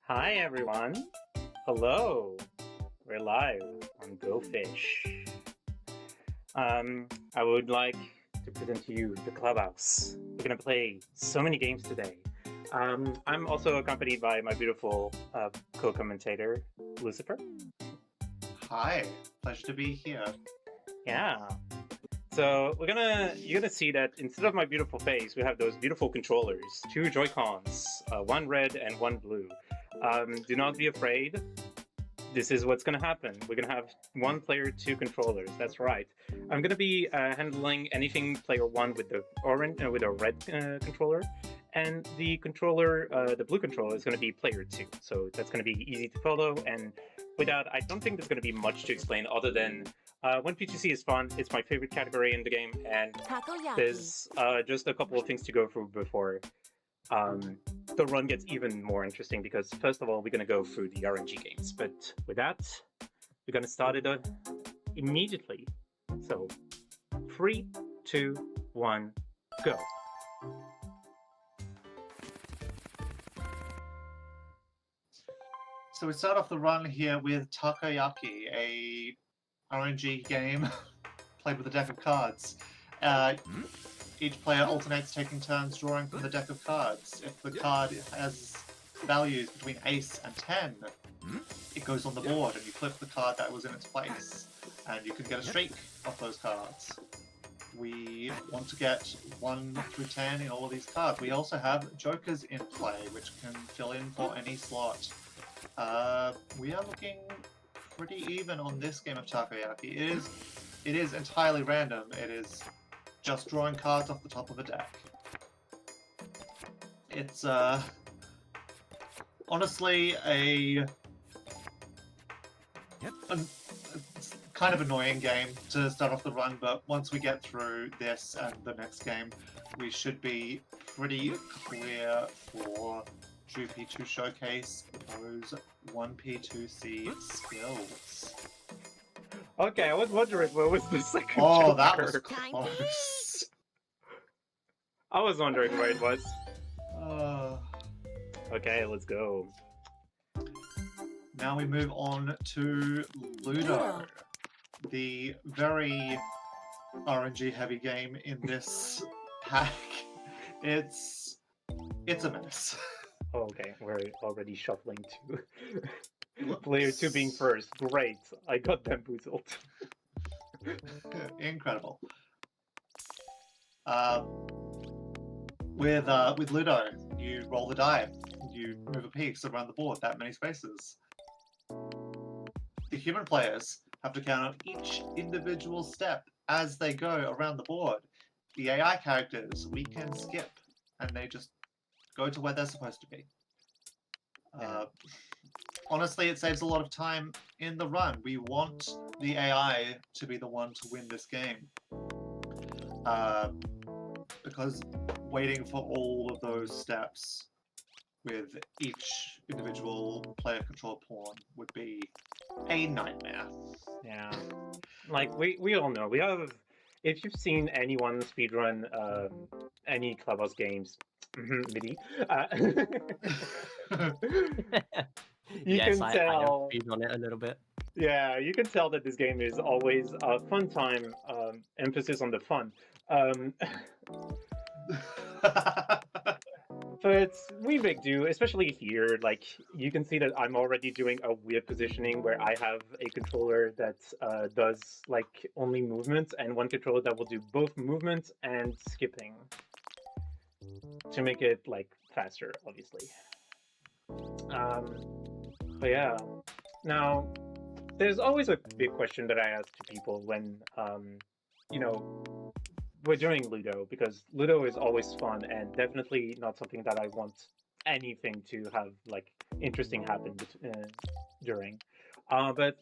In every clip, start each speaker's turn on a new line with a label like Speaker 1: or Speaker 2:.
Speaker 1: Hi everyone. Hello. We're live on Go Fish. I would like to present to you the Clubhouse. We're gonna play so many games today. I'm also accompanied by my beautiful co-commentator, Lucifer.
Speaker 2: Hi, pleasure to be here.
Speaker 1: Yeah. So you're gonna see that instead of my beautiful face, we have those beautiful controllers, two Joy-Cons, one red and one blue. Do not be afraid. This is what's gonna happen. We're gonna have one player, two controllers. That's right. I'm gonna be handling anything player one with the orange, with a red controller, and the controller, the blue controller, is gonna be player two. So that's gonna be easy to follow. And with that, I don't think there's gonna be much to explain other than when PTC is fun. It's my favorite category in the game, and there's just a couple of things to go through before the run gets even more interesting, because first of all, we're going to go through the RNG games. But with that, we're going to start it immediately. So 3, 2, 1, go.
Speaker 2: So we start off the run here with Takoyaki, a RNG game played with a deck of cards. Each player alternates taking turns drawing from the deck of cards. If the card has values between ace and 10, it goes on the board and you flip the card that was in its place. And you can get a streak off those cards. We want to get 1 through 10 in all of these cards. We also have jokers in play, which can fill in for any slot. We are looking pretty even on this game of Takoyaki. It is entirely random. It is just drawing cards off the top of a deck. It's honestly a kind of annoying game to start off the run, but once we get through this and the next game, we should be pretty clear for Jupi to showcase those 1P2C skills.
Speaker 1: Okay, I was wondering what was the second
Speaker 2: Oh,
Speaker 1: joker.
Speaker 2: that was close.
Speaker 1: I was wondering where it was.
Speaker 2: Uh,
Speaker 1: Okay, let's go.
Speaker 2: Now we move on to Ludo, the very RNG heavy game in this pack. It's a mess.
Speaker 1: Okay, we're already shuffling to player two being first. Great, I got bamboozled.
Speaker 2: Incredible. With Ludo, you roll the die. You move a piece around the board that many spaces. The human players have to count on each individual step as they go around the board. The AI characters, we can skip, and they just go to where they're supposed to be. Honestly, it saves a lot of time in the run. We want the AI to be the one to win this game. Because waiting for all of those steps with each individual player control pawn would be a nightmare.
Speaker 1: Yeah, like we all know, we have, if you've seen anyone speedrun any Clubhouse games, MIDI, you
Speaker 3: Yes,
Speaker 1: can
Speaker 3: I
Speaker 1: tell.
Speaker 3: have on it a little bit.
Speaker 1: Yeah, you can tell that this game is always a fun time, emphasis on the fun. But we make do, especially here. Like, you can see that I'm already doing a weird positioning where I have a controller that does like only movement, and one controller that will do both movement and skipping to make it like faster, obviously. But yeah, now there's always a big question that I ask to people when you know, we're doing Ludo, because Ludo is always fun and definitely not something that I want anything to have like interesting happen during. But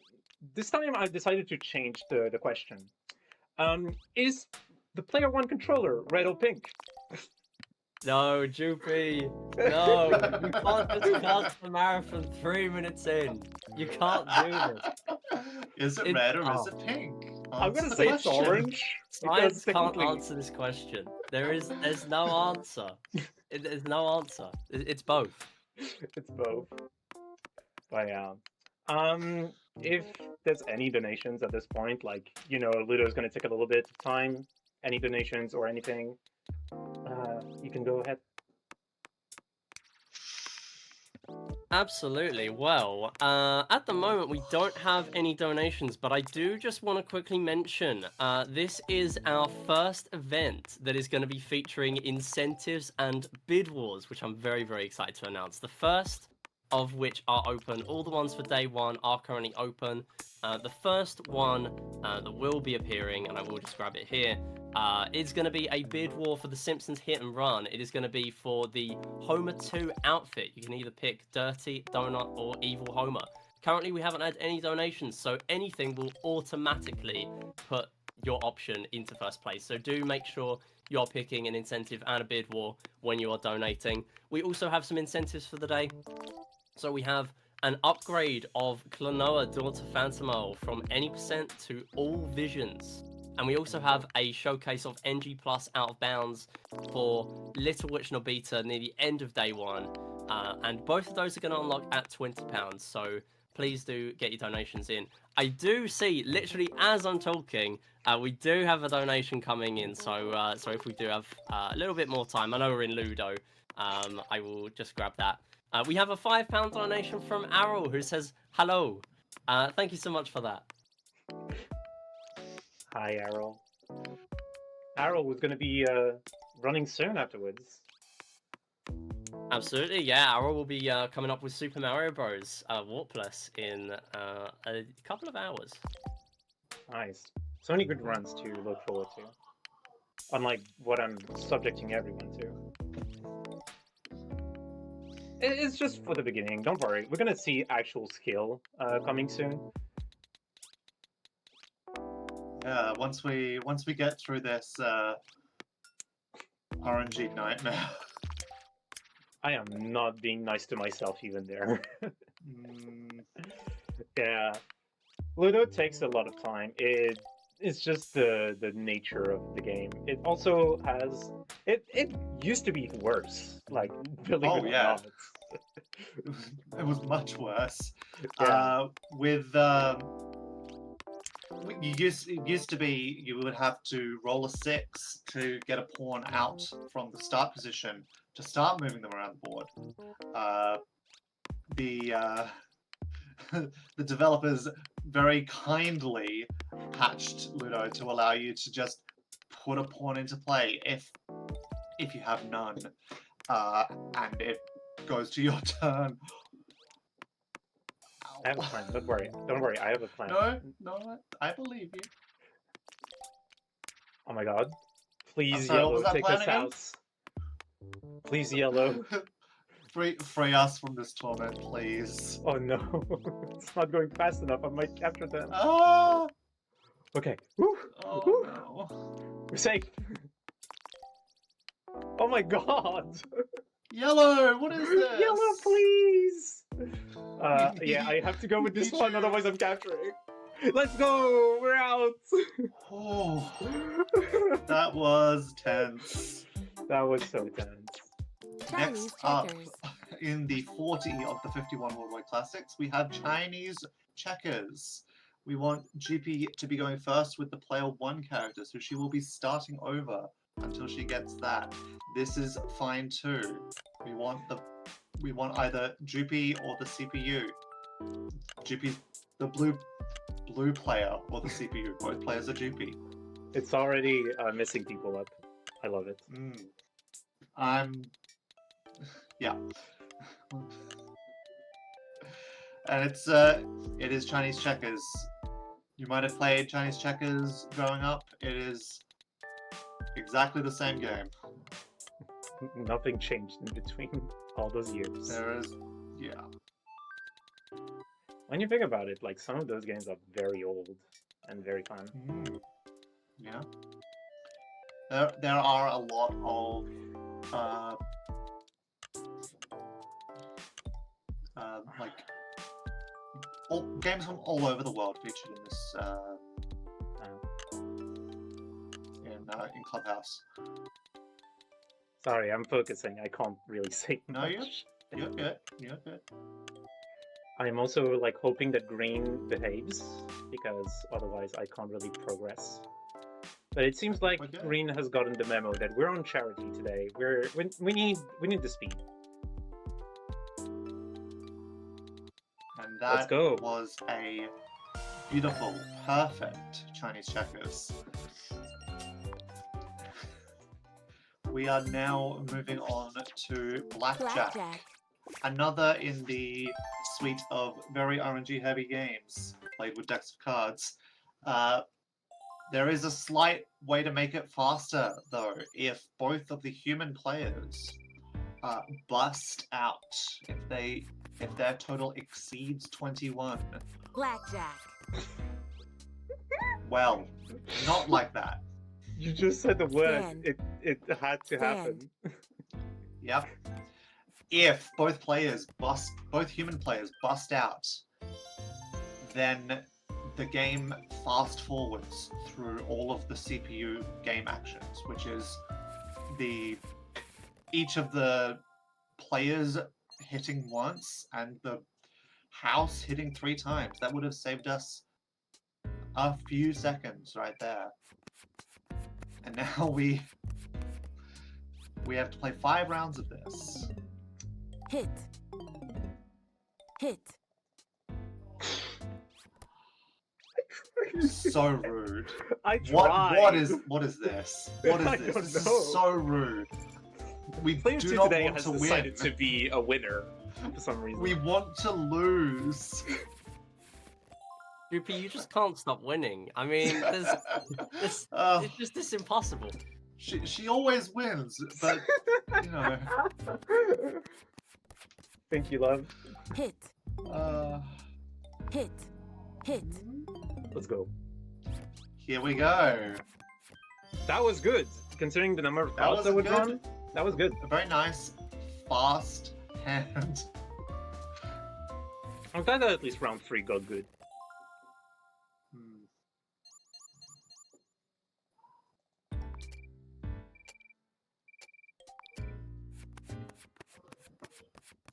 Speaker 1: this time I decided to change the question. Is the player one controller red or pink?
Speaker 3: No, Jupi. No, you can't just cast the marathon 3 minutes in. You can't do this.
Speaker 2: Is it red or is it pink?
Speaker 1: I'm gonna say it's orange.
Speaker 3: Science can't answer this question. There's no answer. There's no answer. It's both.
Speaker 1: It's both. But yeah. If there's any donations at this point, like, you know, Ludo's gonna take a little bit of time, any donations or anything, you can go ahead.
Speaker 3: Absolutely. Well, at the moment we don't have any donations, but I do just want to quickly mention this is our first event that is going to be featuring incentives and bid wars, which I'm very, very excited to announce. The first of which are open. All the ones for day one are currently open. The first one that will be appearing, and I will just grab it here, is going to be a bid war for the Simpsons Hit and Run. It is going to be for the Homer 2 outfit. You can either pick Dirty, Donut, or Evil Homer. Currently, we haven't had any donations, so anything will automatically put your option into first place. So do make sure you're picking an incentive and a bid war when you are donating. We also have some incentives for the day. So we have an upgrade of Klonoa Daughter Phantomole from any percent to all visions. And we also have a showcase of NG Plus Out of Bounds for Little Witch Nobita near the end of day one. And both of those are going to unlock at £20. So please do get your donations in. I do see, literally as I'm talking, we do have a donation coming in. So if we do have a little bit more time, I know we're in Ludo, I will just grab that. We have a £5 donation from Arrow who says hello. Thank you so much for that.
Speaker 1: Hi, Arrow. Arrow was going to be running soon afterwards.
Speaker 3: Absolutely, yeah. Arrow will be coming up with Super Mario Bros. Warpless in a couple of hours.
Speaker 1: Nice. So many good runs to look forward to. Unlike what I'm subjecting everyone to. It's just for the beginning. Don't worry. We're gonna see actual skill coming soon.
Speaker 2: Yeah, once we get through this RNG nightmare.
Speaker 1: I am not being nice to myself even there. Yeah. Ludo takes a lot of time. It's just the nature of the game. It also has it used to be worse. Like building
Speaker 2: Oh,
Speaker 1: with
Speaker 2: yeah.
Speaker 1: mods.
Speaker 2: It was much worse.
Speaker 1: Yeah.
Speaker 2: It used to be you would have to roll a 6 to get a pawn out from the start position to start moving them around the board. The developers very kindly patched Ludo to allow you to just put a pawn into play if you have none, and it goes to your turn.
Speaker 1: I have a plan. Don't worry. Don't worry. I have a plan.
Speaker 2: No, I believe you.
Speaker 1: Oh my god. Please,
Speaker 2: sorry, what
Speaker 1: Yellow,
Speaker 2: was that
Speaker 1: take
Speaker 2: plan
Speaker 1: this
Speaker 2: again?
Speaker 1: house. Please, Yellow.
Speaker 2: Free us from this torment, please.
Speaker 1: Oh no. It's not going fast enough. I might capture them.
Speaker 2: Ah!
Speaker 1: Okay. Woo!
Speaker 2: Oh
Speaker 1: Woo!
Speaker 2: no.
Speaker 1: We're safe. Oh my god.
Speaker 2: Yellow, what is this?
Speaker 1: Yellow, please. Yeah, I have to go with this
Speaker 2: Me
Speaker 1: one,
Speaker 2: too.
Speaker 1: otherwise I'm capturing. Let's go. We're out.
Speaker 2: Oh, that was tense.
Speaker 1: That was so tense.
Speaker 2: Next up, in the 40 of the 51 Worldwide Classics, we have Chinese checkers. We want Jupi to be going first with the player 1 character, so she will be starting over until she gets that. This is fine too. We want either Jupi or the CPU. Jupi's the blue player or the CPU. Both players are Jupi.
Speaker 1: It's already messing people up. I love it.
Speaker 2: Yeah. And it is Chinese checkers. You might have played Chinese checkers growing up. It is exactly the same game.
Speaker 1: Nothing changed in between all those years.
Speaker 2: There is, yeah.
Speaker 1: When you think about it, like, some of those games are very old and very fun.
Speaker 2: Yeah. There are a lot of like games from all over the world featured in this in Clubhouse.
Speaker 1: Sorry, I'm focusing. I can't really say
Speaker 2: No,
Speaker 1: much.
Speaker 2: you're good. You're good.
Speaker 1: I'm also like hoping that green behaves because otherwise I can't really progress. But it seems like
Speaker 2: Okay.
Speaker 1: green has gotten the memo that we're on charity today. We need the speed.
Speaker 2: And
Speaker 1: Let's
Speaker 2: that
Speaker 1: go.
Speaker 2: was a beautiful, perfect Chinese checkers. We are now moving on to blackjack. Another in the suite of very RNG-heavy games played with decks of cards. There is a slight way to make it faster, though, if both of the human players bust out. If their total exceeds 21.
Speaker 4: Blackjack.
Speaker 2: Well, not like that.
Speaker 1: You just said the word.
Speaker 4: Stand.
Speaker 1: It had to happen.
Speaker 2: Yep. If both human players bust out, then the game fast forwards through all of the CPU game actions, which is each of the players hitting once and the house hitting 3 times. That would have saved us a few seconds right there. And now we have to play 5 rounds of this.
Speaker 4: Hit. Hit.
Speaker 2: So rude.
Speaker 1: I tried.
Speaker 2: What is this? What is
Speaker 1: I
Speaker 2: this?
Speaker 1: don't
Speaker 2: This
Speaker 1: know.
Speaker 2: is so rude. We
Speaker 1: Player
Speaker 2: do
Speaker 1: 2
Speaker 2: not
Speaker 1: today
Speaker 2: want
Speaker 1: has
Speaker 2: to win.
Speaker 1: decided to be a winner for some reason.
Speaker 2: We want to lose.
Speaker 3: Jupi, you just can't stop winning. I mean, it's just impossible.
Speaker 2: She always wins, but you know.
Speaker 1: Thank you, love.
Speaker 4: Hit. Hit. Hit.
Speaker 1: Let's go.
Speaker 2: Here we go.
Speaker 1: That was good, considering the number of
Speaker 2: That
Speaker 1: cards
Speaker 2: was
Speaker 1: that were
Speaker 2: good.
Speaker 1: drawn. That was good.
Speaker 2: A very nice, fast hand.
Speaker 1: I'm glad that at least round 3 got good.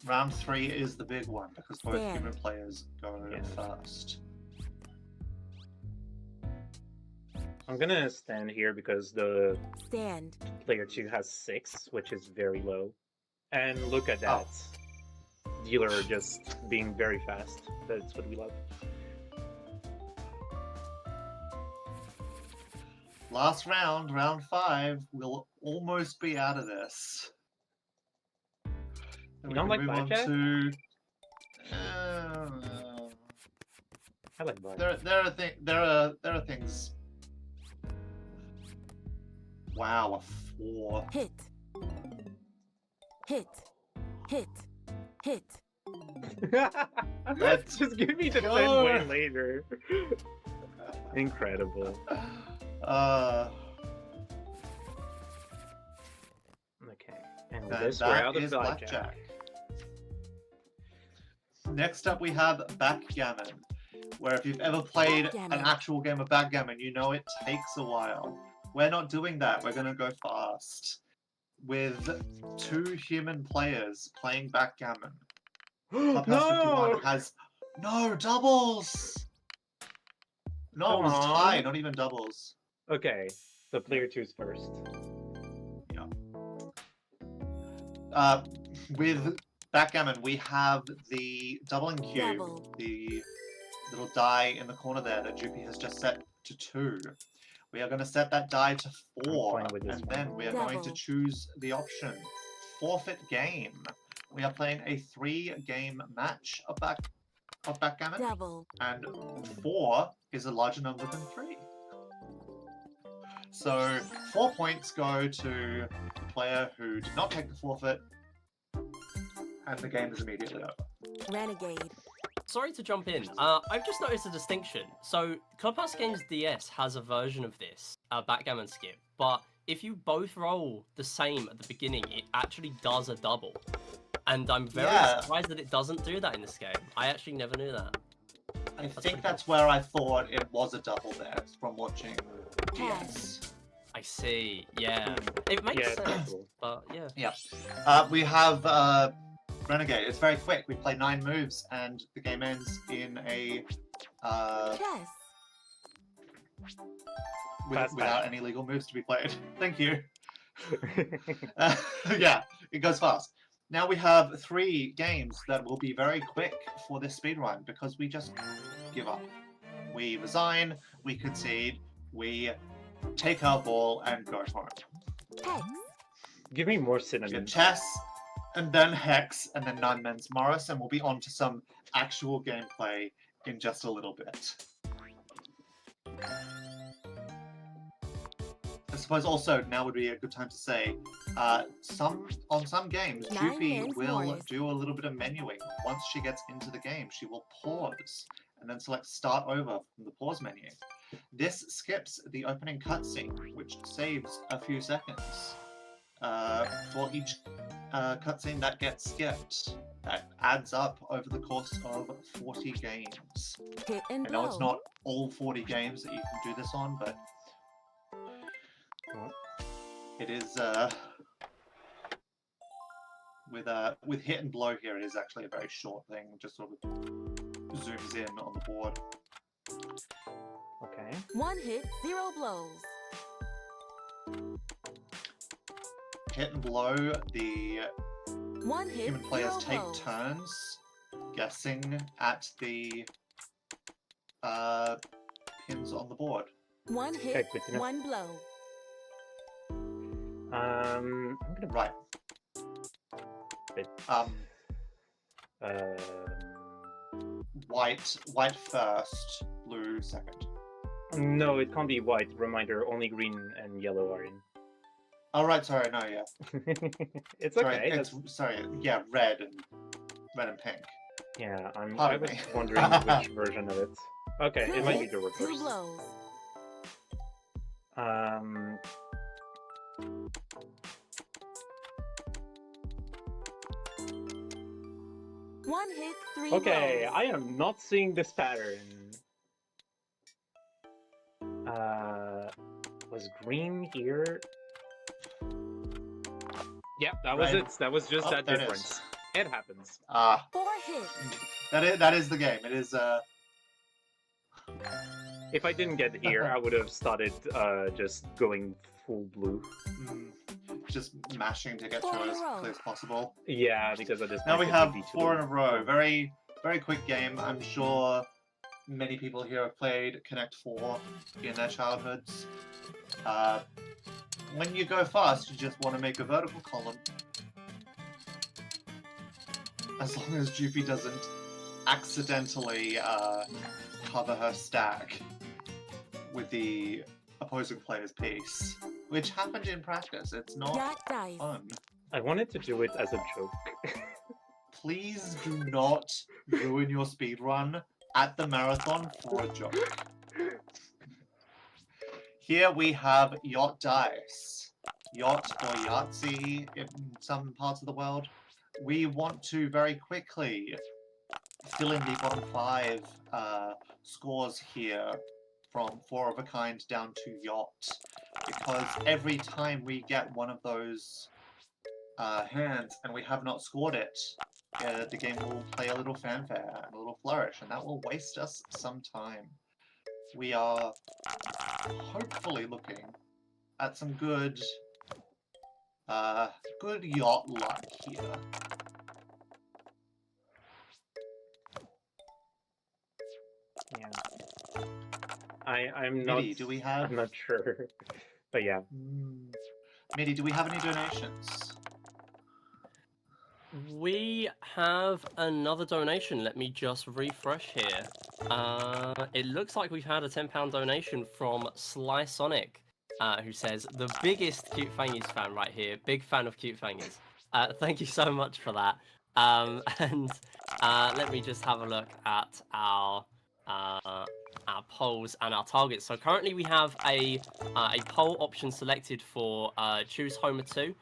Speaker 2: Round 3 is the big one because both
Speaker 4: Stand.
Speaker 2: human players go
Speaker 1: Yeah.
Speaker 2: first.
Speaker 1: I'm gonna stand here because the
Speaker 4: Stand.
Speaker 1: player 2 has 6, which is very low. And look at that. Dealer just being very fast. That's what we love.
Speaker 2: Last round, round 5, we'll almost be out of this.
Speaker 1: You don't like blackjack?
Speaker 2: To...
Speaker 1: I like blackjack.
Speaker 2: there are things. Wow, a 4.
Speaker 4: Hit. Hit. Hit. Hit.
Speaker 2: Let's
Speaker 1: Just give me the 10
Speaker 2: go.
Speaker 1: way later. Incredible. Okay, and with this we're out of
Speaker 2: is
Speaker 1: blackjack.
Speaker 2: Next up, we have backgammon, where if you've ever played
Speaker 4: Backgammon.
Speaker 2: an actual game of backgammon, you know it takes a while. We're not doing that. We're going to go fast. With 2 human players playing backgammon. Clubhouse 51 has no doubles! No, it was
Speaker 1: Come
Speaker 2: tie,
Speaker 1: on.
Speaker 2: not even doubles.
Speaker 1: Okay, so player 2's first.
Speaker 2: With backgammon, we have the double and cube,
Speaker 4: Double.
Speaker 2: the little die in the corner there that Jupi has just set to 2. We are going to set that die to 4,
Speaker 1: playing with this
Speaker 2: and
Speaker 1: one.
Speaker 2: then we are going to
Speaker 4: Double.
Speaker 2: choose the option forfeit game. We are playing a 3-game match of backgammon,
Speaker 4: Double.
Speaker 2: and 4 is a larger number than 3. So 4 points go to the player who did not take the forfeit, and the game is immediately over.
Speaker 4: Renegade.
Speaker 3: Sorry to jump in. I've just noticed a distinction. So, Clubhouse Games DS has a version of this, backgammon skip, but if you both roll the same at the beginning, it actually does a double. And I'm very surprised that it doesn't do that in this game. I actually never knew that.
Speaker 2: I
Speaker 3: pretty
Speaker 2: think that's where I thought it was a double there from watching DS.
Speaker 3: I see, yeah. It makes
Speaker 1: Yeah,
Speaker 3: sense,
Speaker 1: cool.
Speaker 3: but yeah.
Speaker 2: Yeah. We have Renegade. It's very quick. We play 9 moves, and the game ends in a
Speaker 4: Chess.
Speaker 2: without any legal moves to be played. Thank you. Yeah, it goes fast. Now we have 3 games that will be very quick for this speedrun because we just give up. We resign, we concede, we take our ball and go for it.
Speaker 4: Hex.
Speaker 1: Give me more
Speaker 2: We have
Speaker 1: synonyms.
Speaker 2: chess, and then hex, and then nine men's Morris, and we'll be on to some actual gameplay in just a little bit. I suppose also now would be a good time to say, on some games,
Speaker 4: Nine
Speaker 2: Jupi
Speaker 4: men's
Speaker 2: will
Speaker 4: Morris.
Speaker 2: do a little bit of menuing. Once she gets into the game, she will pause and then select start over from the pause menu. This skips the opening cutscene, which saves a few seconds. For each cutscene that gets skipped, that adds up over the course of 40 games.
Speaker 4: Hit and
Speaker 2: I know it's
Speaker 4: blow.
Speaker 2: not all 40 games that you can do this on, but it is with hit and blow here. It is actually a very short thing, just sort of zooms in on the board.
Speaker 1: Okay.
Speaker 4: 1 hit, 0 blows.
Speaker 2: Hit and blow, the
Speaker 4: 1 hit,
Speaker 2: human players
Speaker 4: 0
Speaker 2: take
Speaker 4: blows.
Speaker 2: turns guessing at the pins on the board.
Speaker 4: 1
Speaker 1: Okay,
Speaker 4: hit,
Speaker 1: good to know.
Speaker 4: 1 blow.
Speaker 1: I'm gonna
Speaker 2: Right.
Speaker 1: Wait.
Speaker 2: White first, blue second.
Speaker 1: No, it can't be white. Reminder: only green and yellow are in.
Speaker 2: Oh right, sorry, no, yeah.
Speaker 1: It's
Speaker 2: Sorry,
Speaker 1: okay.
Speaker 2: it's, sorry, yeah, red and pink.
Speaker 1: Yeah, I
Speaker 2: Pardon
Speaker 1: was
Speaker 2: me.
Speaker 1: wondering which version of it. Okay,
Speaker 4: 2
Speaker 1: it might be
Speaker 4: hits,
Speaker 1: the
Speaker 4: 2
Speaker 1: reverse.
Speaker 4: blows.
Speaker 1: Um,
Speaker 4: 1 hit, 3
Speaker 1: okay,
Speaker 4: blows.
Speaker 1: I am not seeing this pattern. Was green here? Yep, that was
Speaker 2: Red.
Speaker 1: it. That was just
Speaker 2: Oh,
Speaker 1: that
Speaker 2: there it is.
Speaker 1: difference. It happens.
Speaker 4: 4 hits.
Speaker 2: That is the game. It is
Speaker 1: If I didn't get here, I would have started just going full blue.
Speaker 2: just mashing to get
Speaker 4: 4
Speaker 2: through
Speaker 4: in
Speaker 2: as
Speaker 4: a row.
Speaker 2: quickly as possible.
Speaker 1: Yeah, because at this
Speaker 2: Now
Speaker 1: point
Speaker 2: we
Speaker 1: it would
Speaker 2: have
Speaker 1: be too
Speaker 2: 4 in a
Speaker 1: late.
Speaker 2: row. Very, very quick game. I'm sure many people here have played Connect 4 in their childhoods. When you go fast, you just want to make a vertical column. As long as Jupi doesn't accidentally cover her stack with the opposing player's piece. Which happened in practice. It's not
Speaker 4: Jack dice.
Speaker 2: fun.
Speaker 1: I wanted to do it as a joke.
Speaker 2: Please do not ruin your speedrun at the marathon for a joke. Here we have Yacht Dice. Yacht or Yahtzee in some parts of the world. We want to very quickly fill in the bottom 5 scores here from 4 of a kind down to Yacht. Because every time we get one of those hands and we have not scored it, the game will play a little fanfare and a little flourish, and that will waste us some time. We are hopefully looking at some good yacht luck here.
Speaker 1: Yeah. I'm not.
Speaker 2: Midi, do we have?
Speaker 1: I'm not sure, but yeah.
Speaker 2: Midi, do we have any donations?
Speaker 3: We have another donation. Let me just refresh here. It looks like we've had a £10 donation from Sly Sonic, who says, the biggest Cute Fangies fan right here. Big fan of Cute Fangies. Thank you so much for that. And let me just have a look at our polls and our targets. So currently we have a poll option selected for Choose Homer 2.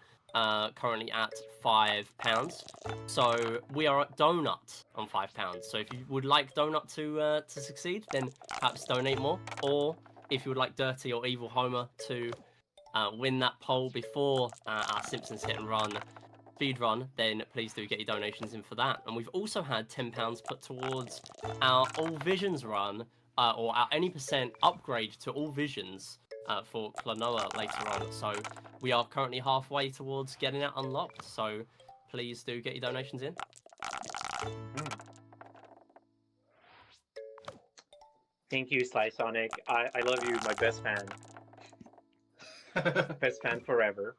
Speaker 3: Currently at £5. So we are at Donut on £5. So if you would like Donut to succeed, then perhaps donate more. Or if you would like Dirty or Evil Homer to win that poll before our Simpsons Hit and Run speedrun, then please do get your donations in for that. And we've also had £10 put towards our All Visions run, or our any percent upgrade to All Visions for Klonoa later on. So we are currently halfway towards getting it unlocked. So please do get your donations in.
Speaker 1: Thank you, Sly Sonic. I love you, my best fan. Best fan forever.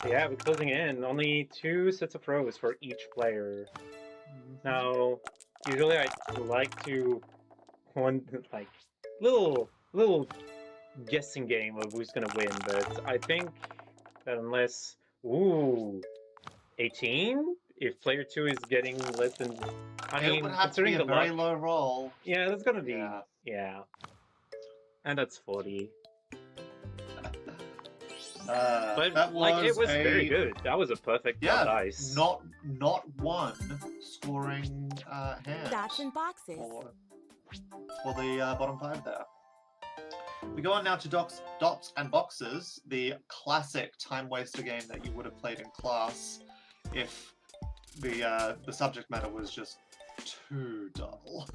Speaker 1: Yeah, we're closing in. Only 2 sets of rows for each player. Now, usually I like to like little guessing game of who's gonna win, but I think that unless 18, if player 2 is getting less than, I
Speaker 2: It
Speaker 1: mean,
Speaker 2: would have to
Speaker 1: considering
Speaker 2: be a
Speaker 1: the
Speaker 2: very
Speaker 1: luck,
Speaker 2: low roll.
Speaker 1: yeah, that's gonna be
Speaker 2: Yeah.
Speaker 1: and that's 40.
Speaker 2: But
Speaker 1: But like it was
Speaker 2: a,
Speaker 1: very good. That was a perfect dice.
Speaker 2: not one scoring hand
Speaker 4: Dots and boxes.
Speaker 2: for the bottom 5 there. We go on now to dots and boxes, the classic time waster game that you would have played in class if the subject matter was just too dull.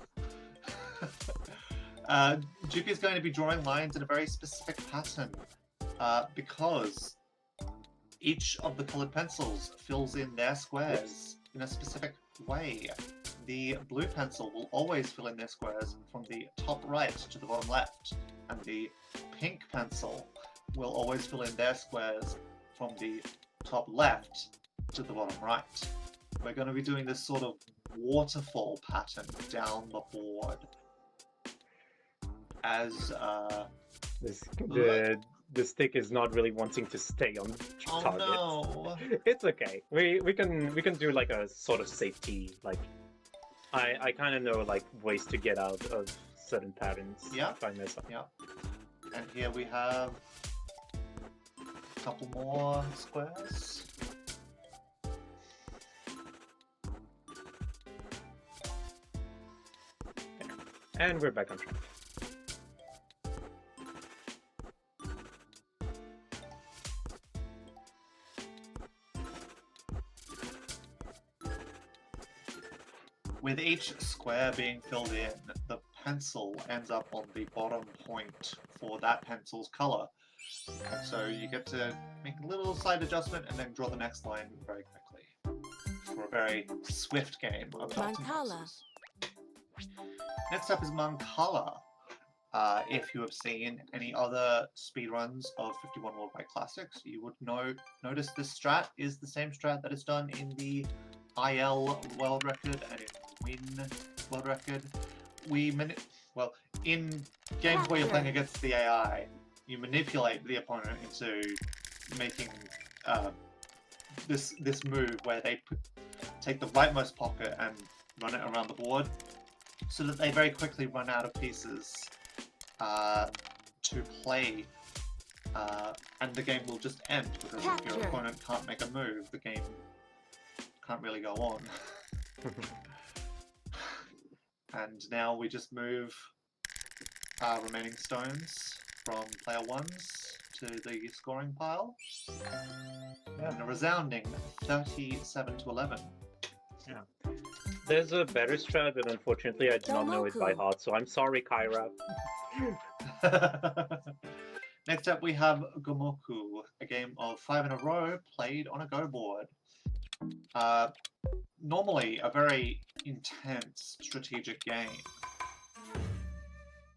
Speaker 2: Jupi is going to be drawing lines in a very specific pattern because each of the colored pencils fills in their squares in a specific way. The blue pencil will always fill in their squares from the top right to the bottom left, and the pink pencil will always fill in their squares from the top left to the bottom right. We're going to be doing this sort of waterfall pattern down the board as
Speaker 1: the stick is not really wanting to stay on target.
Speaker 2: Oh no!
Speaker 1: It's okay. We can do like a sort of safety. Like I kind of know like ways to get out of certain patterns.
Speaker 2: Yeah.
Speaker 1: If I mess up.
Speaker 2: Yeah. And here we have a couple more squares.
Speaker 1: And we're back on track.
Speaker 2: With each square being filled in, the pencil ends up on the bottom point for that pencil's color. So you get to make a little slight adjustment and then draw the next line very quickly for a very swift game of dots and
Speaker 4: Mancala.
Speaker 2: boxes. Next up is Mancala. If you have seen any other speedruns of 51 Worldwide Classics, you would notice this strat is the same strat that is done in the IL World Record and in Win World Record. In games where you're playing against the AI, you manipulate the opponent into making this move where they take the rightmost pocket and run it around the board, so that they very quickly run out of pieces to play, and the game will just end, because if your opponent can't make a move, the game can't really go on. And now we just move our remaining stones from player 1's to the scoring pile. And a resounding 37 to 11.
Speaker 1: Yeah. There's a better strat, but unfortunately I do not know it by heart, so I'm sorry, Kyra.
Speaker 2: Next up we have Gomoku, a game of 5 in a row played on a Go board. Normally a very intense strategic game,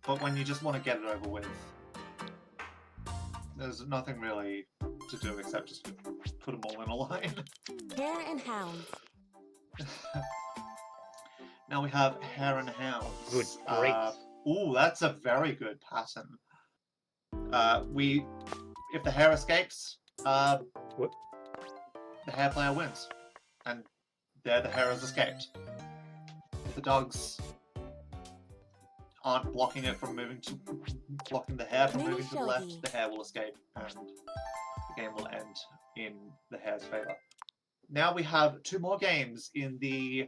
Speaker 2: but when you just want to get it over with, there's nothing really to do except just put them all in a line.
Speaker 4: Hare and Hounds.
Speaker 2: Now we have Hare and Hounds.
Speaker 1: Good, great.
Speaker 2: Ooh, that's a very good pattern. If the hare escapes, the hare player wins, and there the hare has escaped. If the dogs aren't blocking it from blocking the hare from moving to the left, the hare will escape, and the game will end in the hare's favor. Now we have 2 more games in the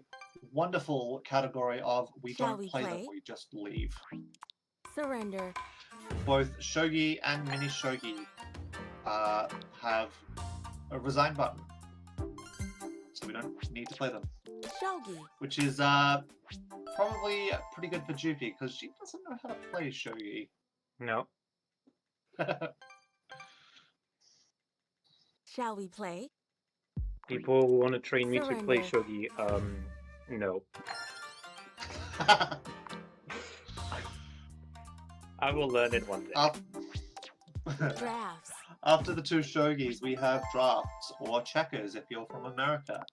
Speaker 2: wonderful category of we don't play them, we just leave.
Speaker 4: Surrender.
Speaker 2: Both shogi and mini shogi have a resign button. So we don't need to play them.
Speaker 4: Shogi.
Speaker 2: Which is probably pretty good for Jupi, because she doesn't know how to play shogi.
Speaker 1: No.
Speaker 4: Shall we play?
Speaker 1: People who want to train me to play
Speaker 4: Surrender.
Speaker 1: shogi, no. I will learn it one day.
Speaker 4: Drafts.
Speaker 2: After the two shogis, we have drafts, or checkers if you're from America.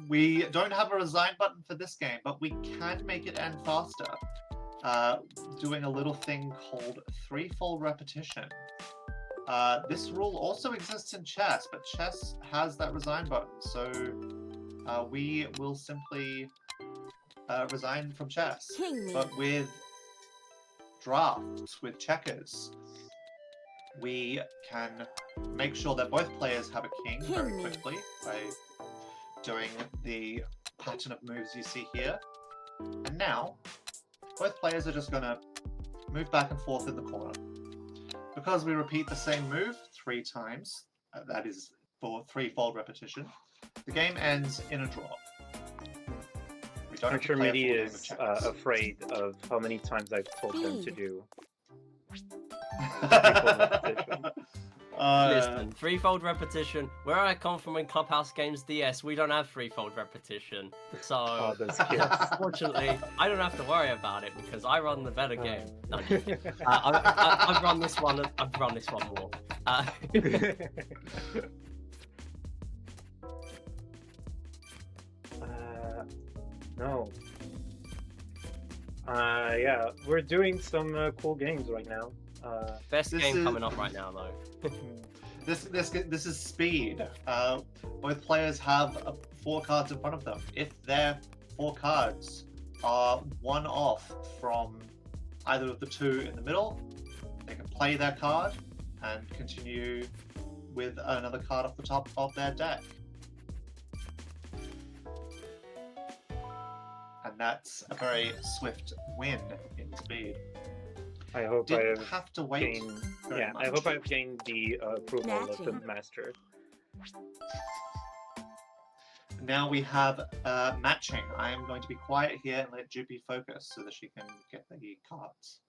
Speaker 2: We don't have a resign button for this game, but we can make it end faster. Doing a little thing called threefold repetition. This rule also exists in chess, but chess has that resign button, so we will simply resign from chess.
Speaker 4: King me.
Speaker 2: But with drafts, with checkers, we can make sure that both players have a king very
Speaker 4: King me.
Speaker 2: quickly by doing the pattern of moves you see here. And now, both players are just going to move back and forth in the corner. Because we repeat the same move 3 times, that is for threefold repetition, the game ends in a draw. We don't
Speaker 1: I'm
Speaker 2: have to
Speaker 1: sure
Speaker 2: play a
Speaker 1: Midi
Speaker 2: full game of
Speaker 1: is
Speaker 2: checkers.
Speaker 1: afraid of how many times I've told them to
Speaker 4: Speed.
Speaker 1: do.
Speaker 3: Listen, threefold repetition. Where I come from in Clubhouse Games DS, we don't have threefold repetition. So,
Speaker 1: Oh, those kids.
Speaker 3: fortunately, I don't have to worry about it because I run the better game. No, I'm just kidding. I've run this one. I've run this one more.
Speaker 1: No. Yeah, we're doing some cool games right now.
Speaker 3: Best
Speaker 2: This
Speaker 3: game
Speaker 2: is-
Speaker 3: coming up right now, though.
Speaker 2: This is speed. Both players have 4 cards in front of them. If their 4 cards are one off from either of the 2 in the middle, they can play their card and continue with another card off the top of their deck. And that's a very swift win in speed.
Speaker 1: I hope I
Speaker 2: Didn't
Speaker 1: have
Speaker 2: have to wait.
Speaker 1: gained.
Speaker 2: very
Speaker 1: Yeah, I
Speaker 2: much.
Speaker 1: hope I've gained the approval of the
Speaker 4: Matching.
Speaker 1: master.
Speaker 2: Now we have matching. I am going to be quiet here and let Jupi focus so that she can get the cards.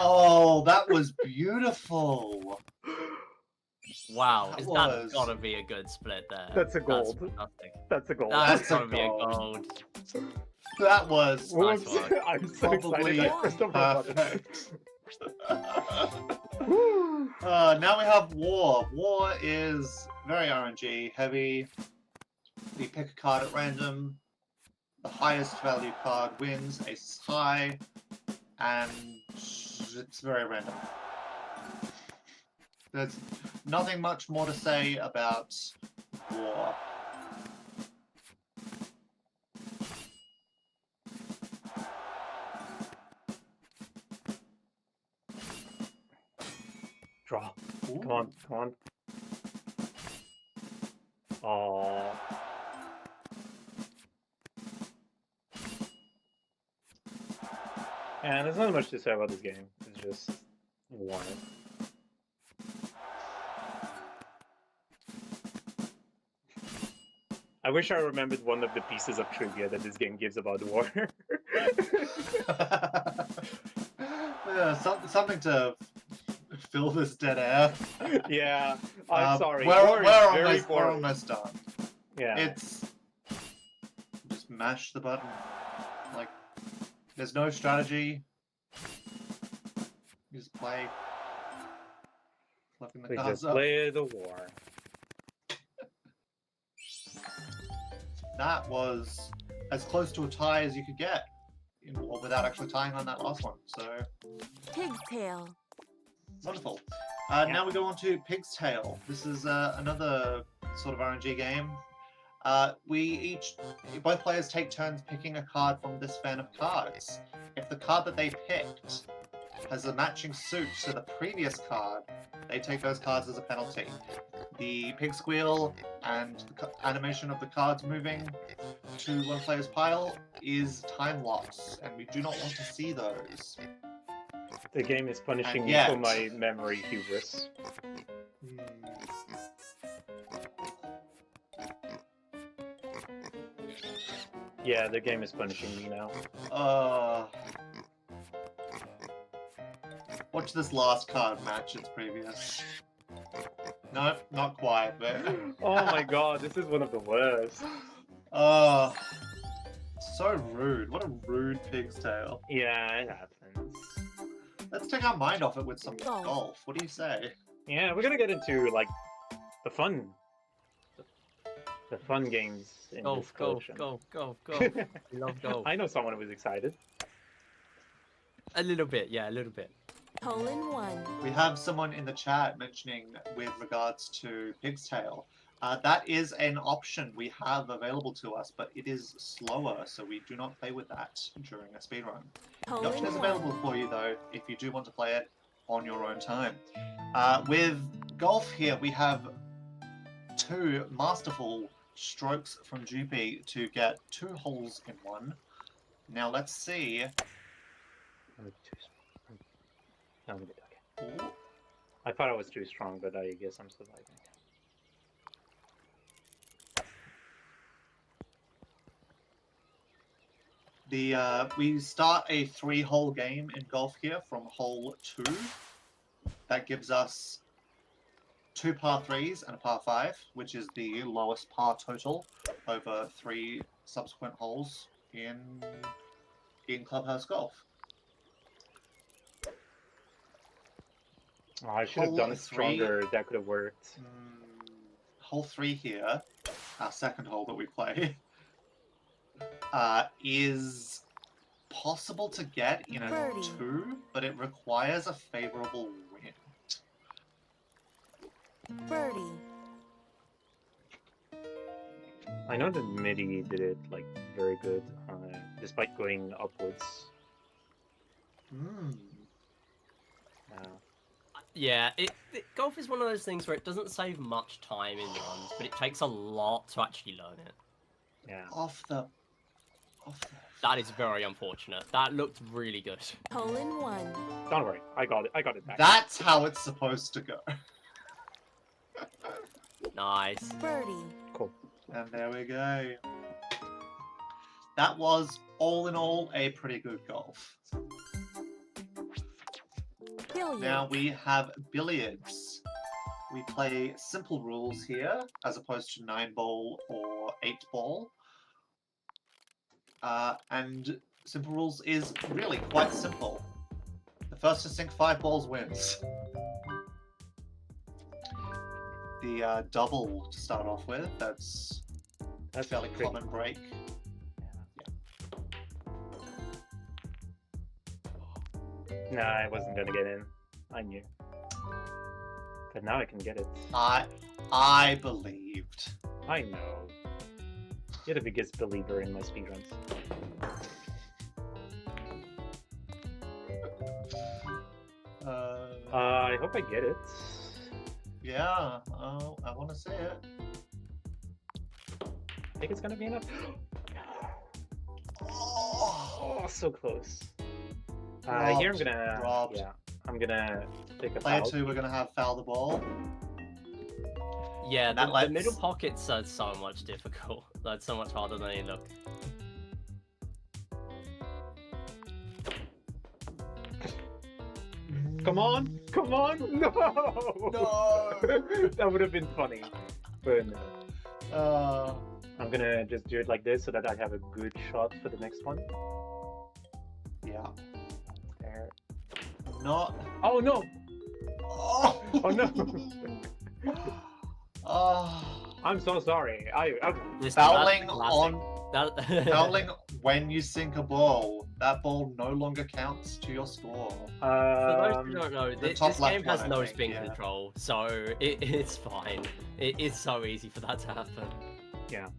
Speaker 2: Oh, that was beautiful.
Speaker 3: Wow,
Speaker 2: That
Speaker 3: that's
Speaker 2: was-
Speaker 3: gotta be a good split there.
Speaker 1: That's a gold.
Speaker 3: Fantastic.
Speaker 1: That's a goal.
Speaker 3: That's
Speaker 2: That's a
Speaker 3: gotta be a
Speaker 2: gold.
Speaker 3: gold.
Speaker 2: That was
Speaker 3: Nice
Speaker 1: Whoops!
Speaker 3: one.
Speaker 1: I'm so
Speaker 2: probably
Speaker 1: excited. I pressed the wrong button.
Speaker 2: perfect.
Speaker 1: Woo!
Speaker 2: Now we have War. War is very RNG heavy. We pick a card at random. The highest value card wins. Ace is high. And it's very random. There's nothing much more to say about War.
Speaker 1: Draw.
Speaker 2: Ooh.
Speaker 1: Come on, come on. Aww. And there's not much to say about this game. It's just one. I wish I remembered one of the pieces of trivia that this game gives about war.
Speaker 2: Yeah, something to fill this dead air.
Speaker 1: Yeah, I'm sorry.
Speaker 2: We're,
Speaker 1: War is
Speaker 2: we're,
Speaker 1: very
Speaker 2: almost, we're
Speaker 1: boring.
Speaker 2: almost done.
Speaker 1: Yeah.
Speaker 2: It's just mash the button. Like, there's no strategy. You just play. Flipping the
Speaker 1: We
Speaker 2: cards
Speaker 1: just
Speaker 2: up.
Speaker 1: play the war.
Speaker 2: That was as close to a tie as you could get. without actually tying on that last one. So
Speaker 4: Pig's tail.
Speaker 2: wonderful. Now we go on to Pig's Tail. This is another sort of RNG game. Both players take turns picking a card from this fan of cards. If the card that they picked has a matching suit to the previous card, they take those cards as a penalty. The pig squeal and the animation of the cards moving to one player's pile is time loss, and we do not want to see those.
Speaker 1: The game is punishing
Speaker 2: And
Speaker 1: me
Speaker 2: yet-
Speaker 1: for my memory hubris. Yeah, the game is punishing me now.
Speaker 2: Watch this last card match its previous. No, not quite, but...
Speaker 1: Oh my god, this is one of the worst.
Speaker 2: So rude. What a rude pig's tail.
Speaker 1: Yeah, it happens.
Speaker 2: Let's take our mind off it with some golf. What do you say?
Speaker 1: Yeah, we're gonna get into like the fun games in this
Speaker 3: Golf, golf,
Speaker 1: collection.
Speaker 3: golf, golf, golf. We love golf.
Speaker 1: I know someone who was excited.
Speaker 3: A little bit, yeah, a little bit.
Speaker 4: Hole in one.
Speaker 2: We have someone in the chat mentioning with regards to pig's tail. That is an option we have available to us, but it is slower, so we do not play with that during a speedrun.
Speaker 4: Hole
Speaker 2: The option
Speaker 4: in
Speaker 2: is
Speaker 4: one.
Speaker 2: available for you, though, if you do want to play it on your own time. With golf here, we have two masterful strokes from Jupi to get 2 holes in one. Now let's see.
Speaker 1: No, I'm good, okay. I thought I was too strong, but I guess I'm surviving.
Speaker 2: We start a 3-hole game in golf here from hole 2. That gives us 2 par 3s and a par 5, which is the lowest par total over 3 subsequent holes in Clubhouse Golf.
Speaker 1: Oh, I should have
Speaker 2: Hole
Speaker 1: done it
Speaker 2: 3.
Speaker 1: stronger. That could have worked.
Speaker 2: Hole 3 here, our second hole that we play, is possible to get in a
Speaker 4: Birdie.
Speaker 2: 2, but it requires a favorable wind.
Speaker 4: Birdie.
Speaker 1: I know that MIDI did it like very good, despite going upwards.
Speaker 3: Yeah, golf is one of those things where it doesn't save much time in runs, but it takes a lot to actually learn it.
Speaker 1: Yeah.
Speaker 2: Off the...
Speaker 3: That is very unfortunate. That looked really good.
Speaker 4: Hole in one.
Speaker 1: Don't worry, I got it. I got it back.
Speaker 2: That's how it's supposed to go.
Speaker 3: Nice.
Speaker 4: Birdie.
Speaker 1: Cool.
Speaker 2: And there we go. That was, all in all, a pretty good golf.
Speaker 4: Billiard.
Speaker 2: Now we have billiards. We play simple rules here, as opposed to 9-ball or 8-ball. And simple rules is really quite simple. The first to sink 5 balls wins. The double to start off with, that's a fairly
Speaker 1: pretty
Speaker 2: common break.
Speaker 1: Nah, I wasn't gonna get in. I knew. But now I can get it.
Speaker 2: I believed.
Speaker 1: I know. You're the biggest believer in my speedruns. I hope I get it.
Speaker 2: Yeah, I want to see it.
Speaker 1: I think it's gonna be enough. Oh, so close. Here I'm gonna...
Speaker 2: Robbed.
Speaker 1: Yeah, I'm gonna take a
Speaker 2: Player
Speaker 1: foul.
Speaker 2: 2, we're going to have foul the ball.
Speaker 3: Yeah,
Speaker 2: That
Speaker 3: the
Speaker 2: lets-
Speaker 3: middle pockets are so much difficult. That's so much harder than they look.
Speaker 1: Come on! Come on! No!
Speaker 2: No!
Speaker 1: That would have been funny. But no. I'm gonna just do it like this so that I have a good shot for the next one.
Speaker 2: Yeah.
Speaker 1: There.
Speaker 2: Not.
Speaker 1: Oh no!
Speaker 2: Oh,
Speaker 1: Oh no!
Speaker 2: Oh.
Speaker 1: I'm so sorry.
Speaker 3: This
Speaker 2: Fouling
Speaker 3: that's
Speaker 2: on
Speaker 3: classic. That-
Speaker 2: fouling when you sink a ball, that ball no longer counts to your score.
Speaker 3: For those who don't know,
Speaker 2: the
Speaker 3: this
Speaker 2: top left
Speaker 3: game has
Speaker 2: one, I
Speaker 3: no
Speaker 2: think,
Speaker 3: spin
Speaker 2: yeah.
Speaker 3: control, so it's fine. It's so easy for that to happen.
Speaker 1: Yeah.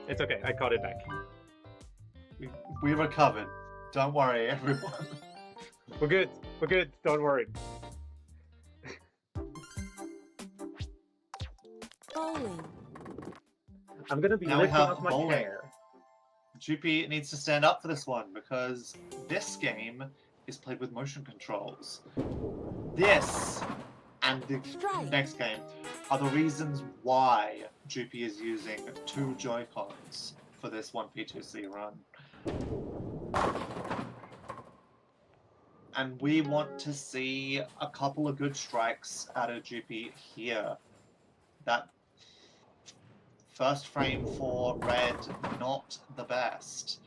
Speaker 1: It's okay. I caught it back.
Speaker 2: We recovered. Don't worry, everyone.
Speaker 1: We're good. We're good. Don't worry.
Speaker 4: Bowling.
Speaker 1: I'm gonna be
Speaker 2: Now we
Speaker 1: lifting
Speaker 2: have
Speaker 1: up my
Speaker 2: bowling.
Speaker 1: hair.
Speaker 2: Jupi needs to stand up for this one because this game is played with motion controls. This and the
Speaker 4: Strike.
Speaker 2: next game are the reasons why Jupi is using 2 Joy-Cons for this 1P2C run. And we want to see a couple of good strikes out of Jupi here. That first frame for red, not the best.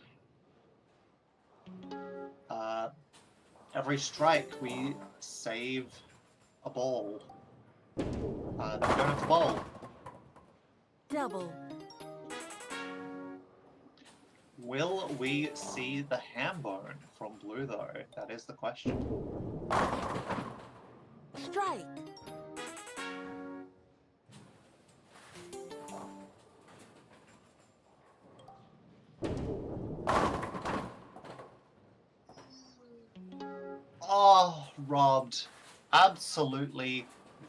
Speaker 2: Every strike, we save a ball. Then we don't have to bowl.
Speaker 4: Double.
Speaker 2: Will we see the ham bone from blue, though? That is the question.
Speaker 4: Strike.
Speaker 2: Oh, robbed. Absolutely